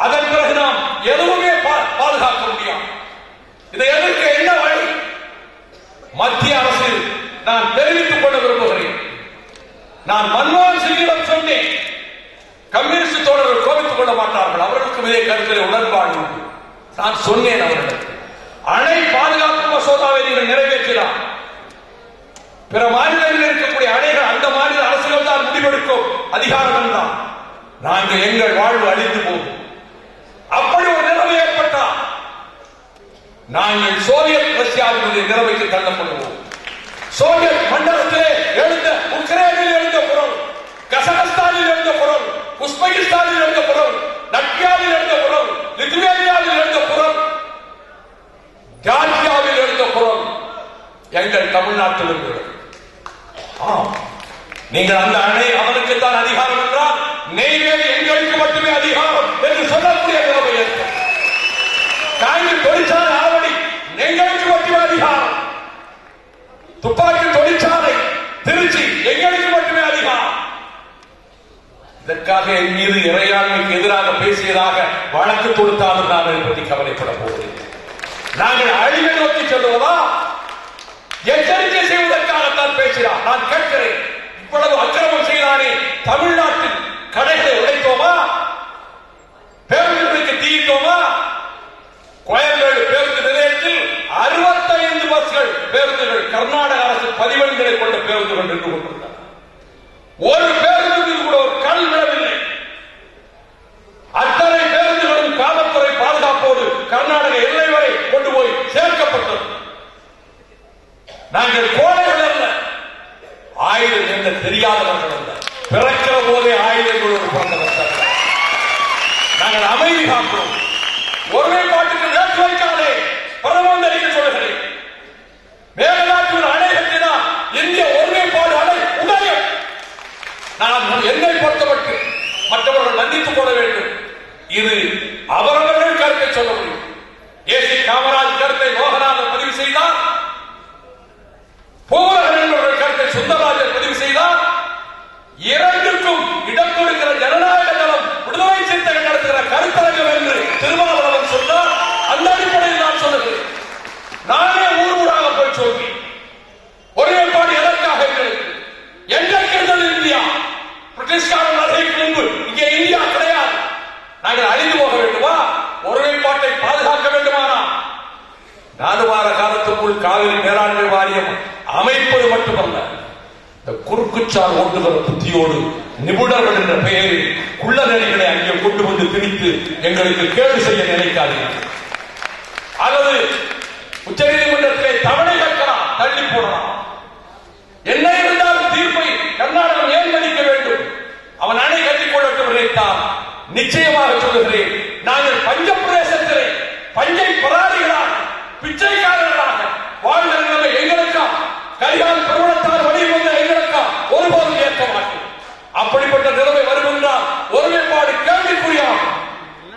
அதன் பிறகு நாம் எதுவுமே பாதுகாக்க முடியாது. இதை எதிர்க்க என்ன வழி? மத்திய அரசு நான் தெரிவித்துக் கொள்ள விரும்புகிறேன். நான் மன்மோகன் சிங்கிடம் சொன்னேன், கம்யூனிஸ்ட் தோழர்கள் கோபித்துக் கொள்ள மாட்டார்கள், அவர்களுக்கு இதே கருத்தில் உடன்பாடு உண்டு. நான் சொன்னேன் அவர்களுக்கு, அணை பாதுகாப்பு மசோதாவை நீங்கள் நிறைவேற்றினார் பிற மாநிலங்களில் இருக்கக்கூடிய அணைகள் அந்த மாநில அரசுகள் தான் முடிவெடுக்கும் அதிகாரம் என்றால் நாங்கள் எங்கள் வாழ்வு அழிந்து போகும். அப்படி ஒரு நிலைமை ஏற்பட்டால் நாங்கள் சோவியத் ரஷ்யாவினுடைய நிலைமைக்கு தள்ளப்படுவோம். சோவியத் மண்டலத்திலே எழுந்த, உக்ரைனில் எழுந்த குரல், கசகஸ்தானில் எழுந்த குரல், உஸ்பெகிஸ்தானில் எழுந்த குரல், லட்வியாவில் எழுந்த குரல், லிதுவேனியாவில் எழுந்த குரல், ஜார்ஜியாவில் எழுந்த குரல் எங்கள் தமிழ்நாட்டில் இருக்கிறது. நீங்கள் அந்த அணை அவனுக்கு தான் அதிகாரம் என்றால் நெய்வேலி எங்களுக்கு மட்டுமே அதிகாரம் என்று சொல்லக்கூடிய நிலைமை ஏற்படும். காங்கிரஸ் தொழிற்சாலை ஆவணி எங்களுக்கு மட்டுமே அதிகாரம், துப்பாக்கி தொழிற்சாலை திருச்சி எங்களுக்கு மட்டுமே அதிகாரம். இதற்காக என் மீது இறையாண்மைக்கு எதிராக பேசியதாக வழக்கு தொடுத்தாலும் நான் அதை பற்றி கவலைப்பட போவதில்லை. நாங்கள் அழிவை நோக்கி செல்வதா எச்சரிக்கை செய்வதற்காகத்தான் பேசினார். நான் கேட்கிறேன், இவ்வளவு அக்கிரமம் செய்தானே, தமிழ்நாட்டில் கடைகளை உடைத்தோமா? பேருந்துகளுக்கு தீயிட்டோமா? கோயம்பேடு பேருந்து நிலையத்தில் 65 பஸ்கள், பேருந்துகள், கர்நாடக அரசு பதிவெண்களை கொண்ட பேருந்துகள் நின்று கொண்டிருந்தன. ஒரு பேருந்தில் கூட ஒரு கல் விடவில்லை. அத்தனை பேருந்துகளும் காவல்துறை பாதுகாப்போடு கர்நாடக எல்லை வரை கொண்டு போய் சேர்க்கப்பட்டது. நாங்கள் கோழைகள் அல்ல, ஆயுதம் என்ன தெரியாதவர்கள் அல்ல, பிறக்கிற போதே ஆயுதங்களோடு பிறந்தவர்கள். நாங்கள் அமைதி காக்கிறோம். ஒருமைப்பாட்டுக்கு வேட்டு வைக்காதே, பிரதமர் அறிக்கை சொல்லுகிறேன். மேகதாட்டு அணை கட்டினால் இந்திய ஒருமைப்பாடு அணை உடையும். நான் என்னை பொறுத்தவற்கு மற்றவர்கள் மன்னித்துக் கொள்ள வேண்டும். இது அவரவர்கள் கருத்தை சொல்ல முடியும். ஏசி காமராஜ் கருத்தை மோகநாதன் பதிவு செய்தார், பூவரகன் என்பவர்கள் கருத்தை சுந்தரராஜன் பதிவு செய்தார். இரண்டுக்கும் இடம் கொடுக்கிற ஜனநாயக தளம் விடுதலை சிறுத்தைகள் நடத்துகிற கருத்தரங்கம் என்று திருமாவளவன் சொன்னார். அந்த அடிப்படையில் நான் சொல்லுகிறேன். நானே ஊர் ஊராக போய் சொல்கிறேன், ஒருமைப்பாடு எதற்காக எங்களுக்கு? எங்களுக்கு இருந்தது இந்தியா. பிரிட்டிஷ்காரன் வருகைக்கு முன்பு இங்கே இந்தியா கிடையாது. நாங்கள் அழிந்து போக வேண்டுமா? ஒருமைப்பாட்டை பாதுகாக்க வேண்டுமானா 4 வார காலத்துக்குள் காவிரி மேலாண்மை வாரியம் அமைப்பது மட்டுமல்ல, இந்த குறுக்குச்சால் ஓட்டுகிற புத்தியோடு நிபுணர்கள் என்ற பெயரில் குள்ள நெறிகளை அங்கே கொண்டு வந்து திணித்து எங்களுக்கு கேடு செய்ய நினைக்காதீர்கள். அல்லது உச்ச நீதிமன்றத்திலே தவணை கட்டலாம், தள்ளி போடலாம். என்ன இருந்தாலும் தீர்ப்பை கர்நாடகம் ஏன் மதிக்க வேண்டும்? அவன் அணை கட்டிக் கொள்ளட்டும் நினைத்தால் நிச்சயமாக சொல்லுகிறேன், நாங்கள் பஞ்ச பிரதேசத்திலே பஞ்சை பராதிகளாக பிச்சைக்காரர்களாக வாழ்ந்த நிலைமை எங்களுக்கா? கரிகால் பெருமளத்தால் வழிவந்த எங்களுக்கா? ஒருபோதும் ஏற்க மாட்டோம். அப்படிப்பட்ட நிலைமை வரும் என்றால் ஒருமைப்பாடு கேள்விக்குறியாகும்.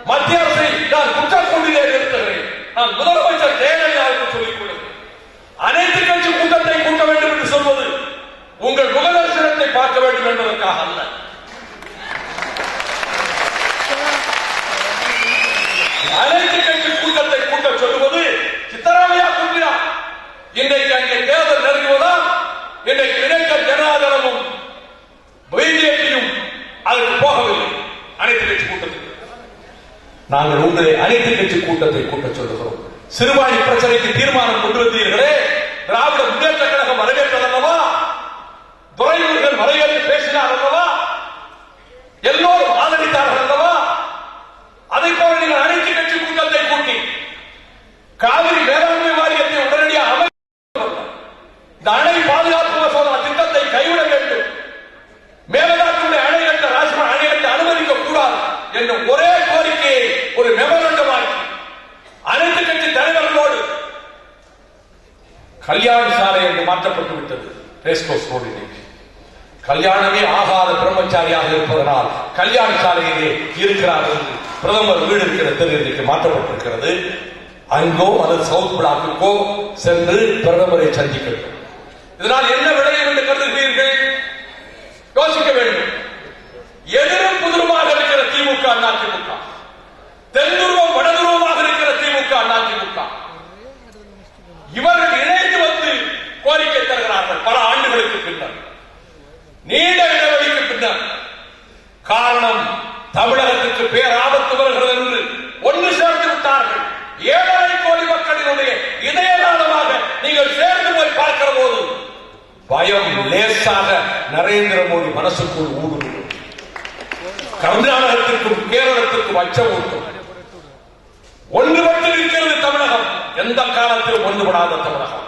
மத்திய அரசை நான் குற்றக்குண்டிலே நிறுத்துகிறேன். நான் முதலமைச்சர் ஜெயலலிதாவுக்கு சொல்லிக் கொள்கிறேன், அனைத்து கட்சி கூட்டத்தை கூட்ட வேண்டும் என்று சொல்வது உங்கள் முகதர்சனத்தை பார்க்க வேண்டும் என்பதற்காக அல்ல. அனைத்து கட்சி கூட்டத்தை கூட்ட சொல்லுவது சித்தராமையா கூட்டினார். இன்றைக்கு அங்கே தேர்தல் நெருங்குவதால் இன்றைக்கு இணைக்க ஜனதாதளமும் பிஜேபியும் அதற்கு போகவில்லை. அனைத்து கட்சி கூட்டத்தில் நாங்கள் உங்களை அனைத்து கட்சி கூட்டத்தை கூட்டச் சொல்லுகிறோம். சிறுபான்மை பிரச்சனைக்கு தீர்மானம் கொண்டு வந்தீர்களே, திராவிட முன்னேற்ற கழகம் வரவேற்றதல்லவா? துரைமுருகன் வரவேற்று பேசினார் அல்லவா? எல்லோரும் ஆதரித்தார்கள் அல்லவா? அதை போல நீங்கள் அனைத்து கட்சி கூட்டத்தை கூட்டி காவிரி மேலாண்மை வாரியத்தை உடனடியாக இந்த அணை பாதுகாப்பு மசோதா திட்டத்தை கைவிட வேண்டும், மேலதாக்குடைய அணை கட்ட ராஜ்மன் அணை கட்ட அனுமதிக்க கூடாது என்ற ஒரே கோரிக்கையை ஒரு மெமரண்டமாக்கி அனைத்து கட்சி தலைவர்களோடு கல்யாண சாலை என்று மாற்றப்பட்டு விட்டது. ரேஸ்கோர்ஸ் ரோடு கல்யாணமே ஆகாத பிரம்மச்சாரியாக இருப்பதனால் கல்யாண சாலையிலே இருக்கிறார் என்று பிரதமர் வீடு இருக்கிற தெரு இன்றைக்கு மாற்றப்பட்டிருக்கிறது. அங்கோ அல்லது சவுத் பிளாக்குக்கோ சென்று பிரதமரை சந்திக்கட்டும். இதனால் என்ன விளையும் என்று கருதுகிறீர்கள்? யோசிக்க வேண்டும். எதிரும் புதிருமாக இருக்கிற திமுக அதிமுக, தென்துருவம் வடதுருவமாக இருக்கிற திமுக அதிமுக, இவர்கள் இணைந்து வந்து கோரிக்கை தருகிறார்கள் பல ஆண்டுகளுக்கு பின்னர், நீண்ட இடைவெளிக்கு பின்னர். காரணம், தமிழகத்துக்கு பேராபத்து வருகிறது என்று ஒன்று சேர்ந்து விட்டார்கள். 7.5 கோடி மக்களினுடைய இதயநாதமாக நீங்கள் சேர்ந்து போய் பார்க்கிற போது பயம் லேசாக நரேந்திர மோடி மனசுக்குள் ஊடுருவும். கர்நாடகத்திற்கும் கேரளத்திற்கும் அச்சம் ஊட்டும். ஒன்றுபட்டு இருக்கிறது தமிழகம், எந்த காலத்திலும் ஒன்றுபடாத தமிழகம்.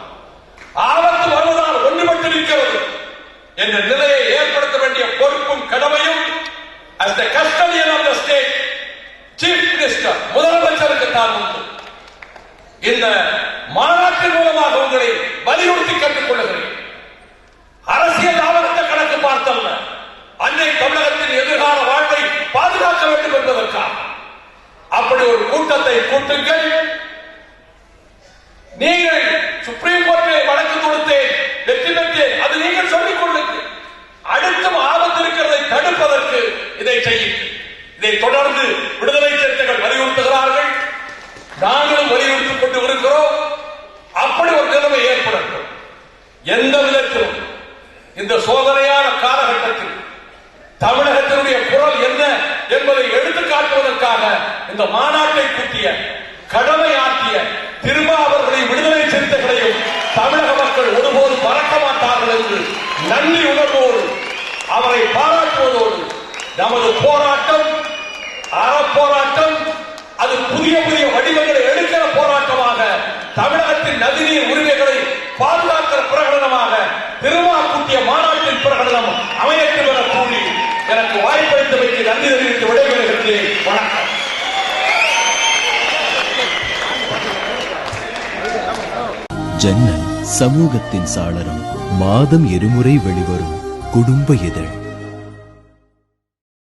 ஆபத்து வருவதால் ஒன்றுபட்டு இருக்கிறது என்ற நிலையை ஏற்படுத்த வேண்டிய பொறுப்பும் கடமையும் as the custodian of the state, chief minister, முதலமைச்சருக்கு தான் உண்டு. இந்த மாநாட்டின் மூலமாக உங்களை வலியுறுத்தி கேட்டுக் கொள்கிறேன். அரசியல் லாபத்தை கணக்கு பார்த்தல்ல, அன்னை தமிழகத்தின் எதிர்கால வாழ்வை பாதுகாக்க வேண்டும் என்பதற்காக அப்படி ஒரு கூட்டத்தை கூட்டுங்கள். நீங்கள் சுப்ரீம் கோர்ட்டில் வழக்கு கொடுத்தேன், வெற்றி பெற்றேன், அது நீங்கள் சொல்லிக் கொள்ளுங்கள். அடுத்தும் ஆபத்து இருக்கிறதை தடுப்பதற்கு இதை செய்யுங்கள். இதை தொடர்ந்து விடுதலை சிறுத்தைகள் வலியுறுத்துகிறார்கள், நாங்களும் வலியுறுத்திக் கொண்டு வருகிறோம். அப்படி ஒரு நிலைமை ஏற்படட்டும். எந்த விதத்திலும் இந்த சோதனையான காலகட்டத்தில் தமிழகத்தினுடைய குரல் என்ன என்பதை எடுத்துக் காட்டுவதற்காக இந்த மாநாட்டை கூட்டிய, கடமை ஆற்றிய திருமாவர்களை விடுதலை சிறுத்தைகளையும் தமிழக மக்கள் ஒருபோது மறக்க மாட்டார்கள் என்று நன்றி உணர்வோடு அவரை பாராட்டுவதோடு நமது போராட்டம் அறப்போராட்டம், அது புதிய புதிய வடிவங்களை எடுக்கிற போராட்டமாக, தமிழகத்தின் நதிநீர் உரிமைகளை பாதுகாக்கிற பிரகடனமாக திருமா கூட்டிய மாநாட்டின் பிரகடனம் அமையட்டும் என கூறி எனக்கு வாய்ப்பளித்தமைக்கு நன்றி தெரிவித்து விடைபெறுகிறேன். வணக்கம். ஜன்னல் சமூகத்தின் சாளரம். மாதம் இருமுறை வெளிவரும் குடும்ப இதழ்.